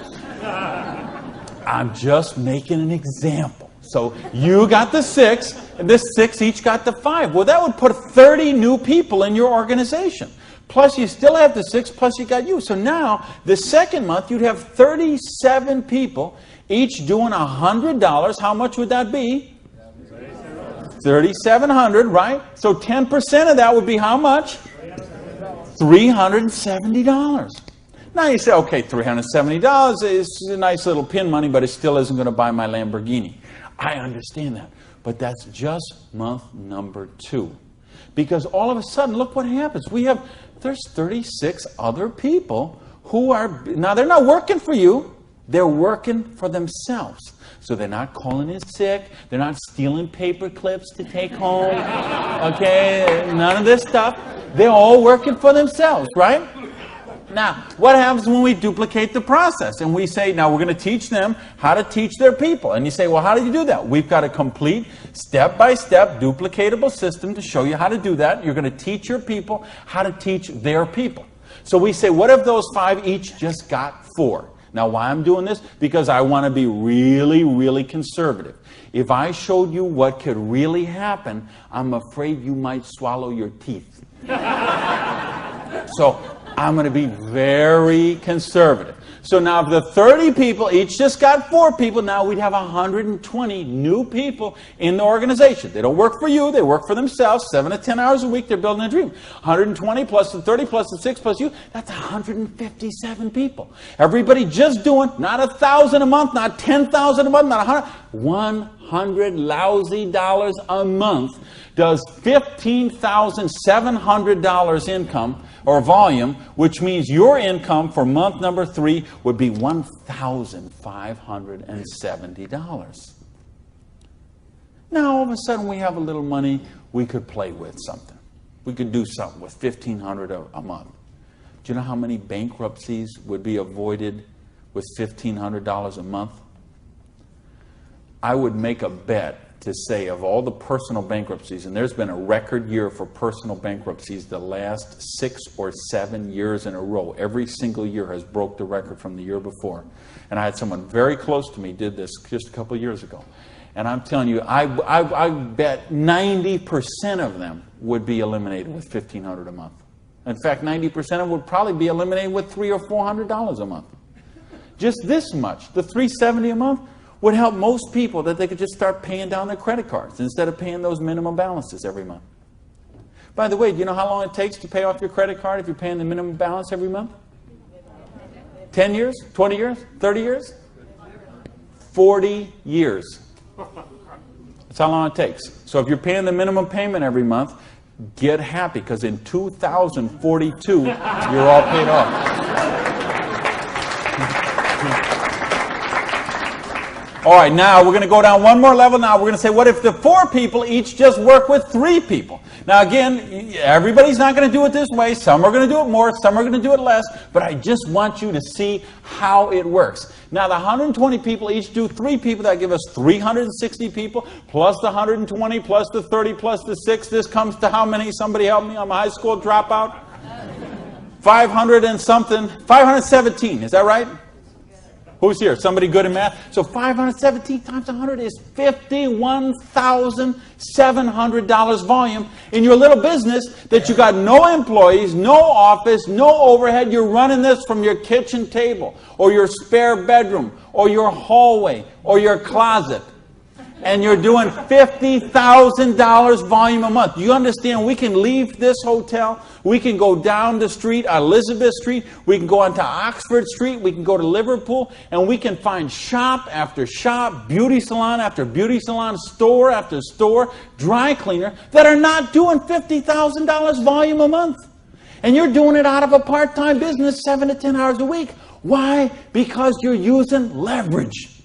I'm just making an example. So you got the 6, and the 6 each got the 5. Well, that would put 30 new people in your organization. Plus, you still have the 6, plus you got you. So now, the second month, you'd have 37 people, each doing $100. How much would that be? $3,700, right? So 10% of that would be how much? $370. Now you say, okay, $370 is a nice little pin money, but it still isn't going to buy my Lamborghini. I understand that. But that's just month number 2. Because all of a sudden, look what happens. There's 36 other people who are, now they're not working for you. They're working for themselves. So they're not calling in sick. They're not stealing paper clips to take home. Okay, none of this stuff. They're all working for themselves, right? Now, what happens when we duplicate the process? And we say, now we're going to teach them how to teach their people. And you say, well, how do you do that? We've got a complete step-by-step duplicatable system to show you how to do that. You're going to teach your people how to teach their people. So we say, what if those 5 each just got 4? Now, why I'm doing this? Because I want to be really, really conservative. If I showed you what could really happen, I'm afraid you might swallow your teeth. So I'm going to be very conservative. So now if the 30 people each just got 4 people, now we'd have 120 new people in the organization. They don't work for you, they work for themselves. 7 to 10 hours a week, they're building a dream. 120 plus the 30 plus the 6 plus you, that's 157 people. Everybody just doing not 1,000 a month, not 10,000 a month, not 100 lousy dollars a month does $15,700 income or volume, which means your income for month number 3 would be $1,570. Now, all of a sudden, we have a little money we could play with something. We could do something with $1,500 a month. Do you know how many bankruptcies would be avoided with $1,500 a month? I would make a bet to say of all the personal bankruptcies, and there's been a record year for personal bankruptcies the last 6 or 7 years in a row. Every single year has broke the record from the year before. And I had someone very close to me did this just a couple of years ago. And I'm telling you, I bet 90% of them would be eliminated with $1,500 a month. In fact, 90% of them would probably be eliminated with $300 or $400 a month. Just this much, the $370 a month, would help most people that they could just start paying down their credit cards instead of paying those minimum balances every month. By the way, do you know how long it takes to pay off your credit card if you're paying the minimum balance every month? 10 years? 20 years? 30 years? 40 years. That's how long it takes. So if you're paying the minimum payment every month, get happy, because in 2042, you're all paid off. All right, now we're going to go down one more level. Now we're going to say, what if the 4 people each just work with 3 people? Now again, everybody's not going to do it this way. Some are going to do it more, some are going to do it less. But I just want you to see how it works. Now the 120 people each do 3 people. That give us 360 people, plus the 120, plus the 30, plus the 6. This comes to how many? Somebody help me. I'm a high school dropout. 500 and something. 517, is that right? Who's here? Somebody good in math? So 517 times 100 is $51,700 volume in your little business that you got no employees, no office, no overhead. You're running this from your kitchen table or your spare bedroom or your hallway or your closet. and you're doing $50,000 volume a month. You understand we can leave this hotel, we can go down the street, Elizabeth Street, we can go onto Oxford Street, we can go to Liverpool, and we can find shop after shop, beauty salon after beauty salon, store after store, dry cleaner, that are not doing $50,000 volume a month. And you're doing it out of a part-time business, 7 to 10 hours a week. Why? Because you're using leverage.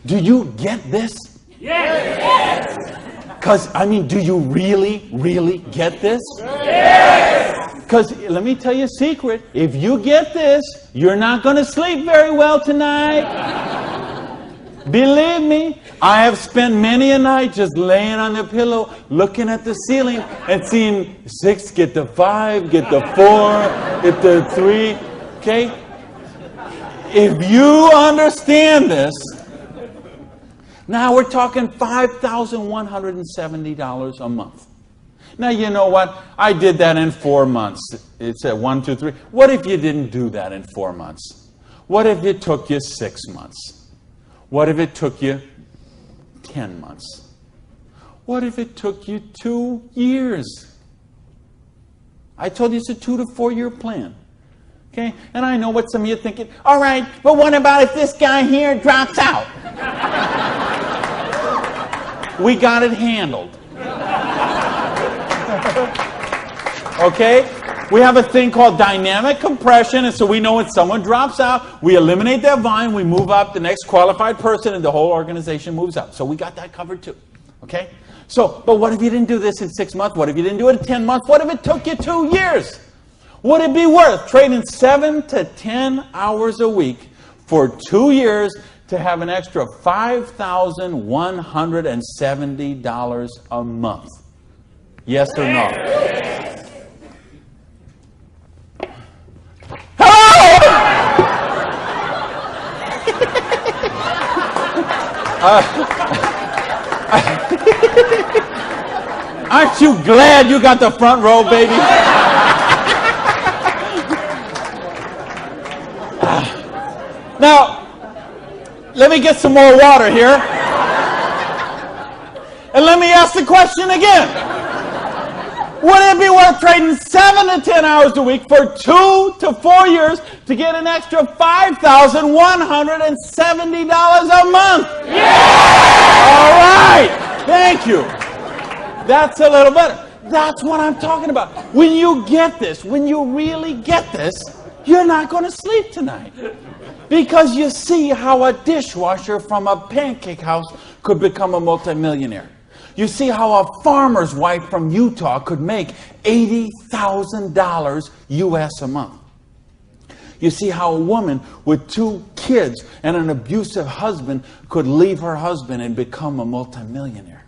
Do you get this? Yes! Because, do you really get this? Yes! Because, let me tell you a secret. If you get this, you're not going to sleep very well tonight. Believe me, I have spent many a night just laying on the pillow, looking at the ceiling, and seeing 6 get the 5, get the 4, get the 3. Okay? If you understand this, now we're talking $5,170 a month. Now, you know what? I did that in 4 months. It said 1, 2, 3. What if you didn't do that in 4 months? What if it took you 6 months? What if it took you 10 months? What if it took you 2 years? I told you it's a 2 to 4 year plan. Okay? And I know what some of you are thinking. All right, but what about if this guy here drops out? We got it handled. Okay? We have a thing called dynamic compression, and so we know when someone drops out, we eliminate that volume, we move up the next qualified person, and the whole organization moves up. So we got that covered too. Okay? So, but what if you didn't do this in 6 months? What if you didn't do it in 10 months? What if it took you 2 years? Would it be worth trading 7 to 10 hours a week for 2 years to have an extra $5,170 a month? Yes or no? Hello! Aren't you glad you got the front row, baby? Now, let me get some more water here. And let me ask the question again. Would it be worth trading 7 to 10 hours a week for 2 to 4 years to get an extra $5,170 a month? Yeah! All right. Thank you. That's a little better. That's what I'm talking about. When you get this, when you really get this, you're not going to sleep tonight. Because you see how a dishwasher from a pancake house could become a multimillionaire. You see how a farmer's wife from Utah could make $80,000 US a month. You see how a woman with 2 kids and an abusive husband could leave her husband and become a multimillionaire.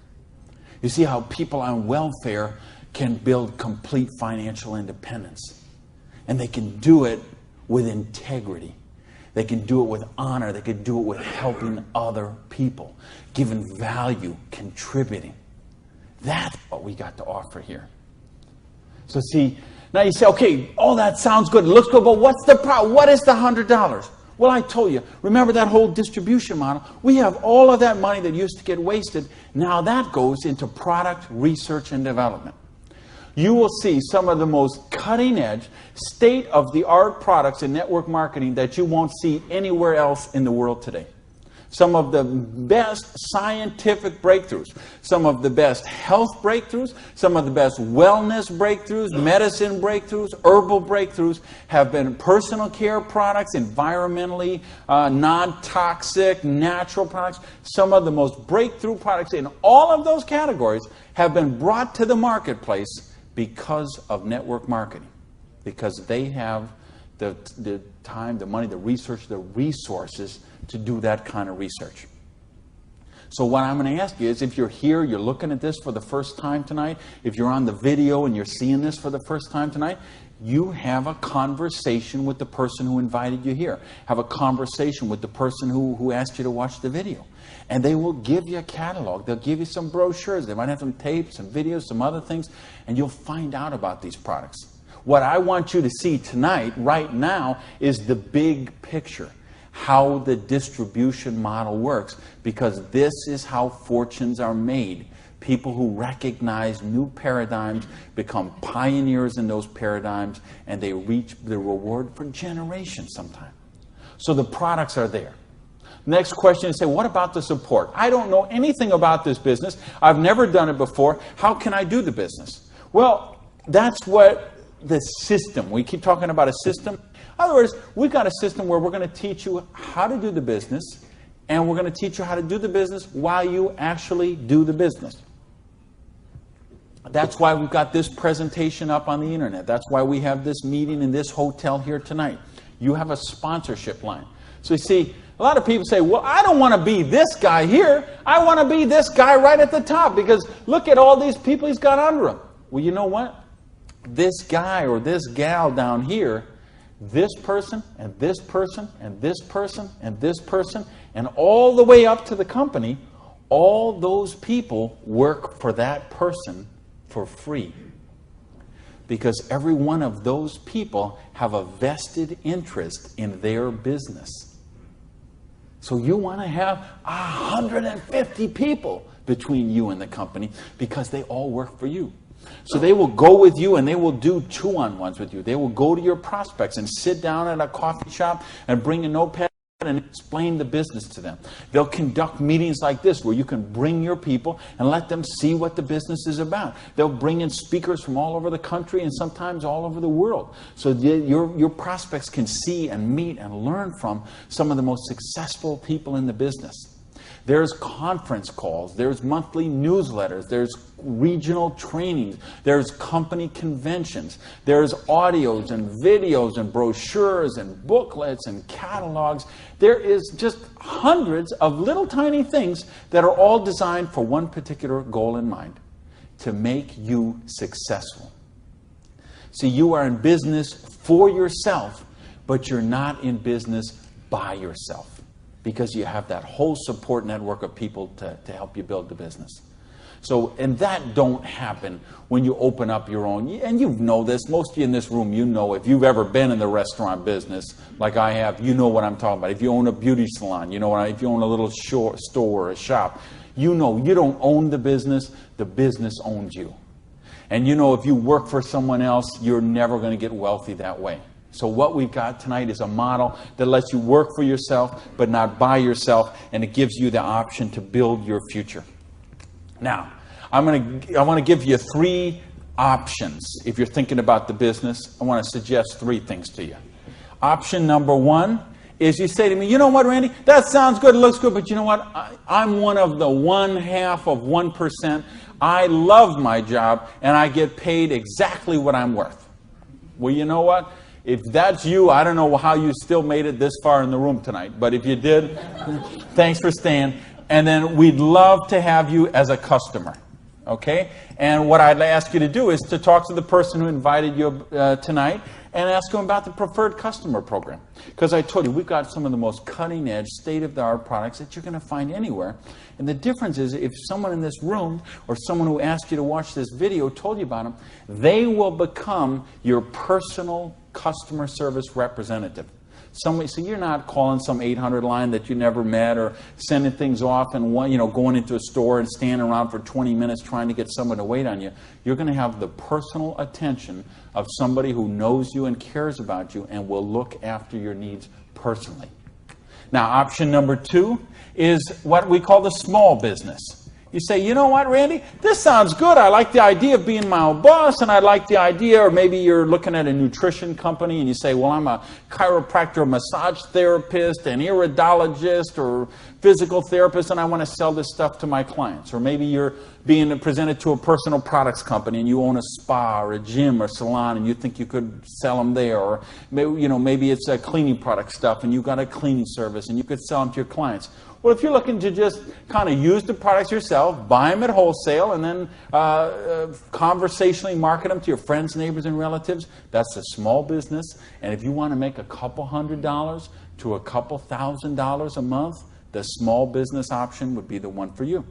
You see how people on welfare can build complete financial independence. And they can do it with integrity. They can do it with honor. They can do it with helping other people, giving value, contributing. That's what we got to offer here. So see, now you say, okay, all that sounds good. It looks good, but what's the problem? What is the $100? Well, I told you, remember that whole distribution model? We have all of that money that used to get wasted. Now that goes into product research and development. You will see some of the most cutting-edge, state-of-the-art products in network marketing that you won't see anywhere else in the world today. Some of the best scientific breakthroughs, some of the best health breakthroughs, some of the best wellness breakthroughs, medicine breakthroughs, herbal breakthroughs have been personal care products, environmentally non-toxic, natural products. Some of the most breakthrough products in all of those categories have been brought to the marketplace because of network marketing, because they have the time, the money, the research, the resources to do that kind of research. So what I'm going to ask you is, if you're here, you're looking at this for the first time tonight, if you're on the video and you're seeing this for the first time tonight, you have a conversation with the person who invited you here. Have a conversation with the person who asked you to watch the video. And they will give you a catalog. They'll give you some brochures. They might have some tapes, some videos, some other things, and you'll find out about these products. What I want you to see tonight, right now, is the big picture. how the distribution model works, because this is how fortunes are made. People who recognize new paradigms become pioneers in those paradigms, and they reach the reward for generations sometimes. So the products are there. Next question is, say, what about the support? I don't know anything about this business. I've never done it before. How can I do the business? Well, that's what the system, we keep talking about a system. In other words, we've got a system where we're going to teach you how to do the business, and we're going to teach you how to do the business while you actually do the business. That's why we've got this presentation up on the internet. That's why we have this meeting in this hotel here tonight. You have a sponsorship line. So you see, a lot of people say, well, I don't want to be this guy here. I want to be this guy right at the top, because look at all these people he's got under him. Well, you know what? This guy or this gal down here, this person and this person and this person and this person, and all the way up to the company, all those people work for that person for free. Because every one of those people have a vested interest in their business. So you want to have 150 people between you and the company, because they all work for you. So they will go with you and they will do two-on-ones with you. They will go to your prospects and sit down at a coffee shop and bring a notepad and explain the business to them. They'll conduct meetings like this where you can bring your people and let them see what the business is about. They'll bring in speakers from all over the country and sometimes all over the world. So your prospects can see and meet and learn from some of the most successful people in the business. There's conference calls, there's monthly newsletters, there's regional trainings, there's company conventions, there's audios and videos and brochures and booklets and catalogs. There is just hundreds of little tiny things that are all designed for one particular goal in mind: to make you successful. See, you are in business for yourself, but you're not in business by yourself, because you have that whole support network of people to help you build the business. So, and that don't happen when you open up your own, and you know this, most of you in this room, you know, if you've ever been in the restaurant business, like I have, you know what I'm talking about. If you own a beauty salon, you know what if you own a little store or a shop, you know you don't own the business owns you. And you know, if you work for someone else, you're never going to get wealthy that way. So what we've got tonight is a model that lets you work for yourself, but not by yourself, and it gives you the option to build your future. Now, I want to give you 3 options. If you're thinking about the business, I want to suggest 3 things to you. Option number 1 is you say to me, you know what, Randy, that sounds good, it looks good, but you know what, I'm one of the 1/1%. I love my job, and I get paid exactly what I'm worth. Well, you know what? If that's you, I don't know how you still made it this far in the room tonight. But if you did, thanks for staying. And then we'd love to have you as a customer. Okay? And what I'd ask you to do is to talk to the person who invited you tonight and ask them about the preferred customer program. Because I told you, we've got some of the most cutting-edge, state-of-the-art products that you're going to find anywhere. And the difference is, if someone in this room or someone who asked you to watch this video told you about them, they will become your personal customer service representative. So you're not calling some 800 line that you never met, or sending things off and going into a store and standing around for 20 minutes trying to get someone to wait on you. You're going to have the personal attention of somebody who knows you and cares about you and will look after your needs personally. Now, option number 2 is what we call the small business. You say, you know what, Randy, this sounds good. I like the idea of being my own boss, and I like the idea, or maybe you're looking at a nutrition company and you say, well, I'm a chiropractor, massage therapist, an iridologist, or physical therapist, and I want to sell this stuff to my clients. Or maybe you're being presented to a personal products company and you own a spa or a gym or salon and you think you could sell them there. Or maybe it's a cleaning product stuff and you've got a cleaning service and you could sell them to your clients. Well, if you're looking to just kind of use the products yourself, buy them at wholesale, and then conversationally market them to your friends, neighbors, and relatives, that's a small business. And if you want to make a couple $100 to a couple $1,000 a month, the small business option would be the one for you.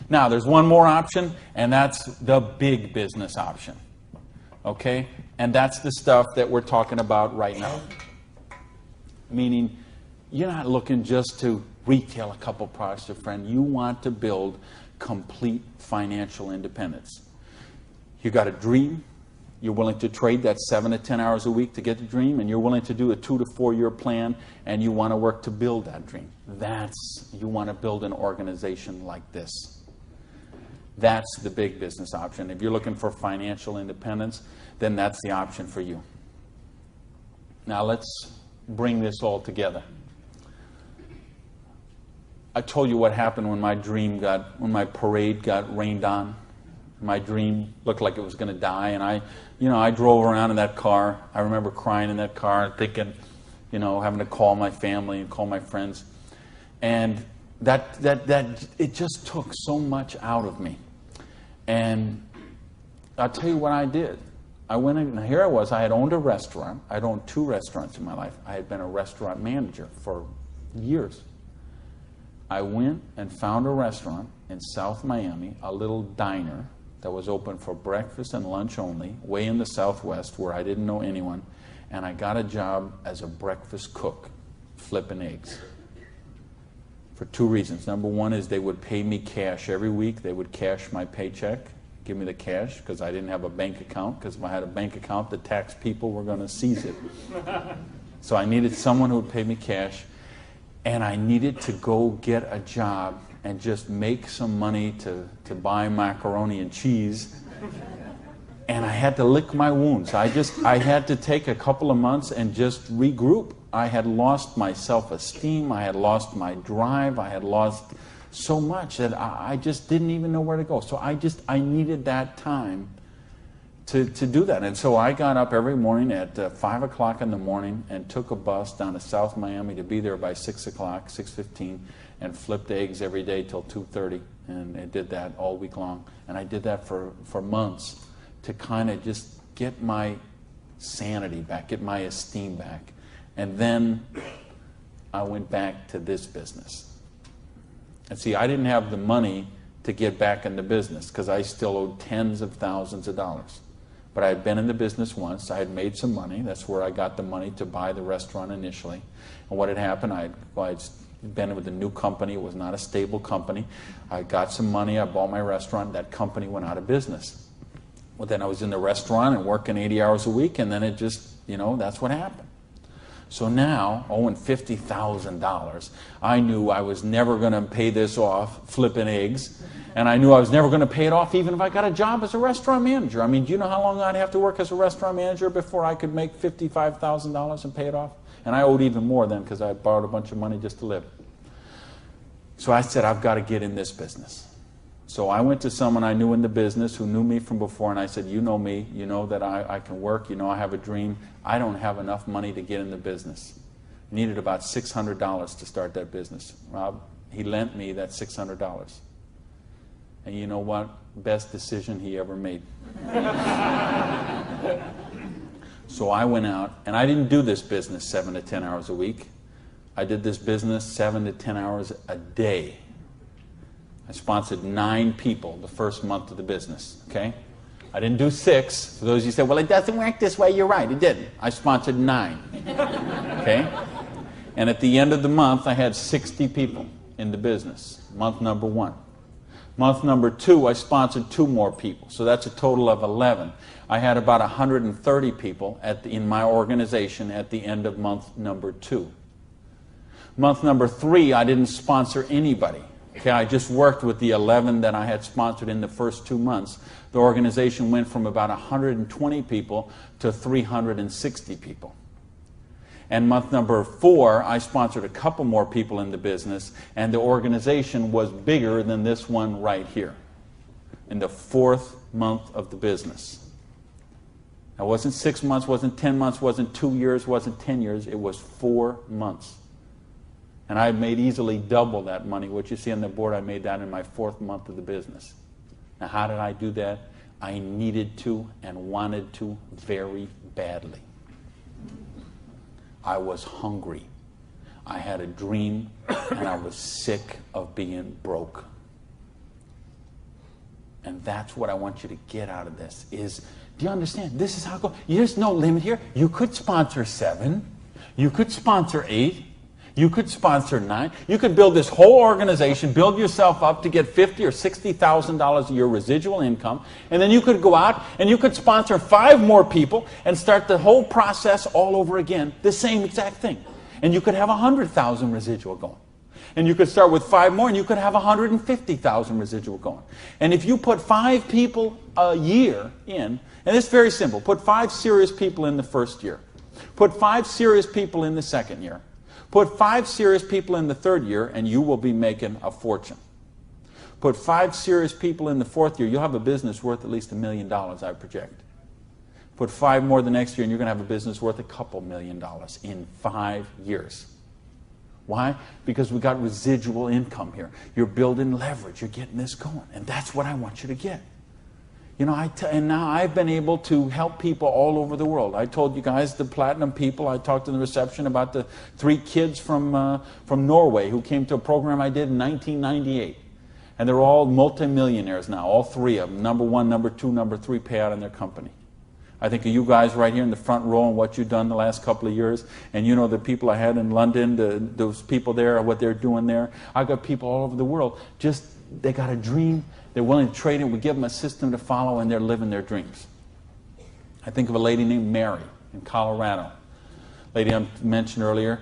Now, there's one more option, and that's the big business option. Okay? And that's the stuff that we're talking about right now. meaning you're not looking just to retail a couple products to a friend. You want to build complete financial independence. You got a dream. You're willing to trade that 7 to 10 hours a week to get the dream, and you're willing to do a 2 to 4 year plan, and you want to work to build that dream. You want to build an organization like this. That's the big business option. If you're looking for financial independence, then that's the option for you. Now let's bring this all together. I told you what happened when when my parade got rained on. My dream looked like it was going to die, and I drove around in that car. I remember crying in that car, thinking, having to call my family and call my friends, and that it just took so much out of me. And I'll tell you what I did. I went in, and here I was. I had owned a restaurant. I'd owned 2 restaurants in my life. I had been a restaurant manager for years. I went and found a restaurant in South Miami, a little diner that was open for breakfast and lunch only, way in the Southwest where I didn't know anyone, and I got a job as a breakfast cook, flipping eggs. For 2 reasons. Number one is they would pay me cash every week. They would cash my paycheck, give me the cash, because I didn't have a bank account, because if I had a bank account, the tax people were going to seize it. So I needed someone who would pay me cash. And I needed to go get a job and just make some money to buy macaroni and cheese. And I had to lick my wounds. I had to take a couple of months and just regroup. I had lost my self-esteem. I had lost my drive. I had lost so much that I just didn't even know where to go. So I needed that time to do that. And so I got up every morning at 5 o'clock in the morning and took a bus down to South Miami to be there by 6 o'clock, 6:15, and flipped eggs every day till 2:30. And I did that all week long. And I did that for months to kind of just get my sanity back, get my esteem back. And then I went back to this business. And see, I didn't have the money to get back in the business because I still owed tens of thousands of dollars. But I had been in the business once. I had made some money. That's where I got the money to buy the restaurant initially. And what had happened, I'd been with a new company. It was not a stable company. I got some money. I bought my restaurant. That company went out of business. Well, then I was in the restaurant and working 80 hours a week, and then it just, that's what happened. So now, owing $50,000, I knew I was never going to pay this off flipping eggs. And I knew I was never going to pay it off even if I got a job as a restaurant manager. I mean, do you know how long I'd have to work as a restaurant manager before I could make $55,000 and pay it off? And I owed even more then because I borrowed a bunch of money just to live. So I said, I've got to get in this business. So I went to someone I knew in the business who knew me from before, and I said, you know me, you know that I can work, you know I have a dream. I don't have enough money to get in the business. I needed about $600 to start that business. Rob, he lent me that $600. And you know what? Best decision he ever made. So I went out, and I didn't do this business 7 to 10 hours a week. I did this business 7 to 10 hours a day. I sponsored 9 people the first month of the business, okay? I didn't do 6. For those of you who said, well, it doesn't work this way, you're right, it didn't. I sponsored 9, okay? And at the end of the month, I had 60 people in the business, month number 1. Month number 2, I sponsored 2 more people, so that's a total of 11. I had about 130 people in my organization at the end of month number 2. Month number 3, I didn't sponsor anybody. Okay, I just worked with the 11 that I had sponsored in the first 2 months. The organization went from about 120 people to 360 people. And month number 4, I sponsored a couple more people in the business, and the organization was bigger than this one right here in the 4th month of the business. It wasn't 6 months, wasn't 10 months, wasn't 2 years, wasn't 10 years. It was 4 months. And I made easily double that money. What you see on the board, I made that in my 4th month of the business. Now, how did I do that? I needed to and wanted to very badly. I was hungry. I had a dream, and I was sick of being broke. And that's what I want you to get out of this is, do you understand? This is how it goes. There's no limit here. You could sponsor 7. You could sponsor 8. You could sponsor 9. You could build this whole organization, build yourself up to get $50,000 or $60,000 a year residual income, and then you could go out and you could sponsor 5 more people and start the whole process all over again, the same exact thing. And you could have 100,000 residual going. And you could start with 5 more and you could have 150,000 residual going. And if you put 5 people a year in, and it's very simple, put 5 serious people in the first year. Put 5 serious people in the second year. Put 5 serious people in the third year, and you will be making a fortune. Put 5 serious people in the fourth year, you'll have a business worth at least $1 million, I project. Put 5 more the next year, and you're going to have a business worth a couple $1 million in 5 years. Why? Because we got residual income here. You're building leverage. You're getting this going. And that's what I want you to get. You know, and now I've been able to help people all over the world. I told you guys, the platinum people, I talked in the reception about the 3 kids from Norway who came to a program I did in 1998. And they're all multimillionaires now, all 3 of them. Number 1, number 2, number 3 payout in their company. I think of you guys right here in the front row and what you've done the last couple of years. And you know the people I had in London, those people there, what they're doing there. I've got people all over the world. Just, they got a dream. They're willing to trade it. We give them a system to follow, and they're living their dreams. I think of a lady named Mary in Colorado. Lady I mentioned earlier.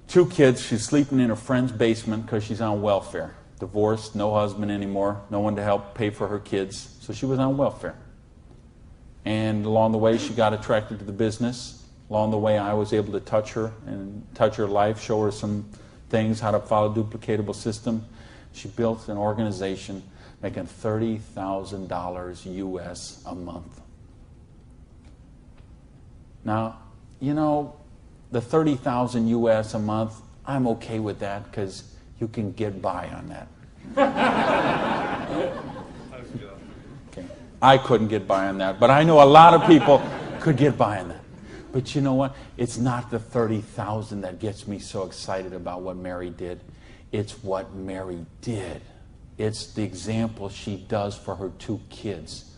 2 kids. She's sleeping in her friend's basement because she's on welfare. Divorced, no husband anymore, no one to help pay for her kids. So she was on welfare. And along the way, she got attracted to the business. Along the way, I was able to touch her and touch her life, show her some things, how to follow a duplicatable system. She built an organization making $30,000 US a month. Now, you know, the $30,000 US a month, I'm okay with that because you can get by on that. Okay. I couldn't get by on that, but I know a lot of people could get by on that. But you know what? It's not the $30,000 that gets me so excited about what Mary did. It's what Mary did. It's the example she does for her 2 kids.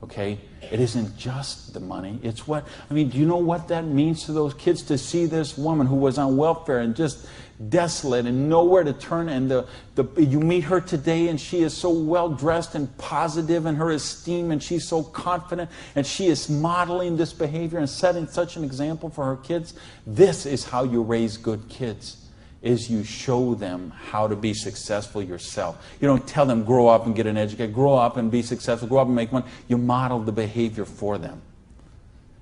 Okay? It isn't just the money. It's what, I mean, do you know what that means to those kids to see this woman who was on welfare and just desolate and nowhere to turn, and you meet her today and she is so well dressed and positive in her esteem and she's so confident and she is modeling this behavior and setting such an example for her kids. This is how you raise good kids. Is you show them how to be successful yourself. You don't tell them grow up and get an education, grow up and be successful, grow up and make money. You model the behavior for them.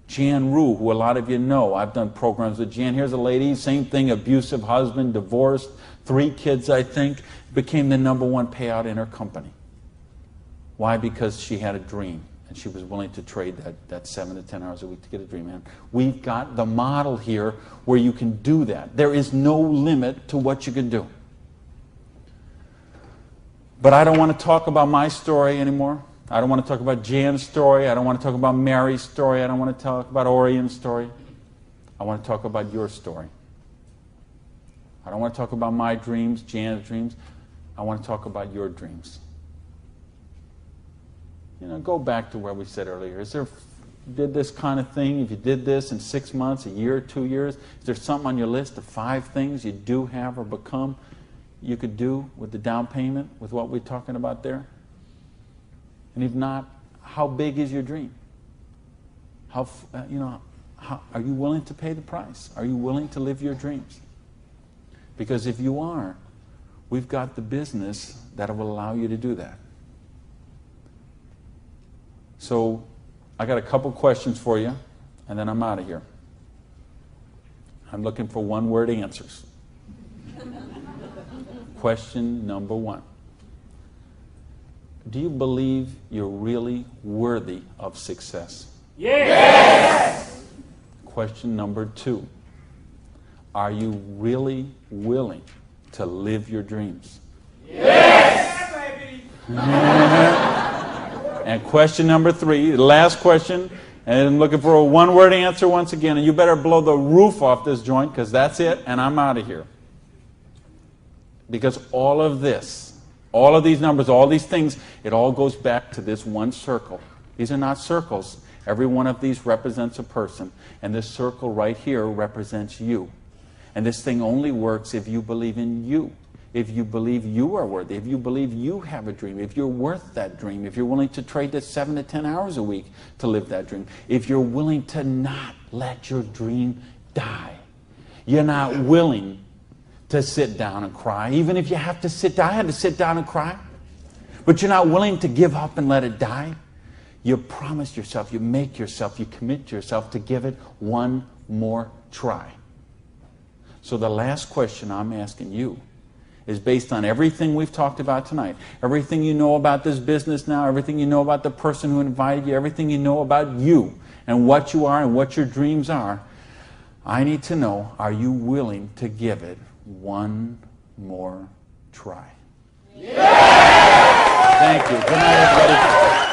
Jan Rue, who a lot of you know, I've done programs with Jan. Here's a lady, same thing, abusive husband, divorced, 3 kids I think, became the #1 payout in her company. Why? Because she had a dream. And she was willing to trade that 7 to 10 hours a week to get a dream. And we've got the model here where you can do that. There is no limit to what you can do. But I don't want to talk about my story anymore. I don't want to talk about Jan's story. I don't want to talk about Mary's story. I don't want to talk about Orion's story. I want to talk about your story. I don't want to talk about my dreams, Jan's dreams. I want to talk about your dreams. You know, go back to where we said earlier. Did this kind of thing, if you did this in 6 months, a year, 2 years, is there something on your list of 5 things you do have or become you could do with the down payment, with what we're talking about there? And if not, how big is your dream? Are you willing to pay the price? Are you willing to live your dreams? Because if you are, we've got the business that will allow you to do that. So I got a couple questions for you, and then I'm out of here. I'm looking for 1-word answers. Question number 1. Do you believe you're really worthy of success? Yes! Question number 2. Are you really willing to live your dreams? Yes! Baby! And question number 3, the last question, and I'm looking for a 1-word answer once again, and you better blow the roof off this joint, because that's it, and I'm out of here. Because all of this, all of these numbers, all these things, it all goes back to this one circle. These are not circles. Every one of these represents a person, and this circle right here represents you. And this thing only works if you believe in you. If you believe you are worthy, if you believe you have a dream, if you're worth that dream, if you're willing to trade the 7 to 10 hours a week to live that dream, if you're willing to not let your dream die. You're not willing to sit down and cry, even if you have to sit down. I had to sit down and cry. But you're not willing to give up and let it die. You promise yourself, you make yourself, you commit yourself to give it one more try. So the last question I'm asking you is based on everything we've talked about tonight, everything you know about this business now, everything you know about the person who invited you, everything you know about you and what you are and what your dreams are. I need to know, are you willing to give it one more try? Yeah! Thank you. Good night, everybody.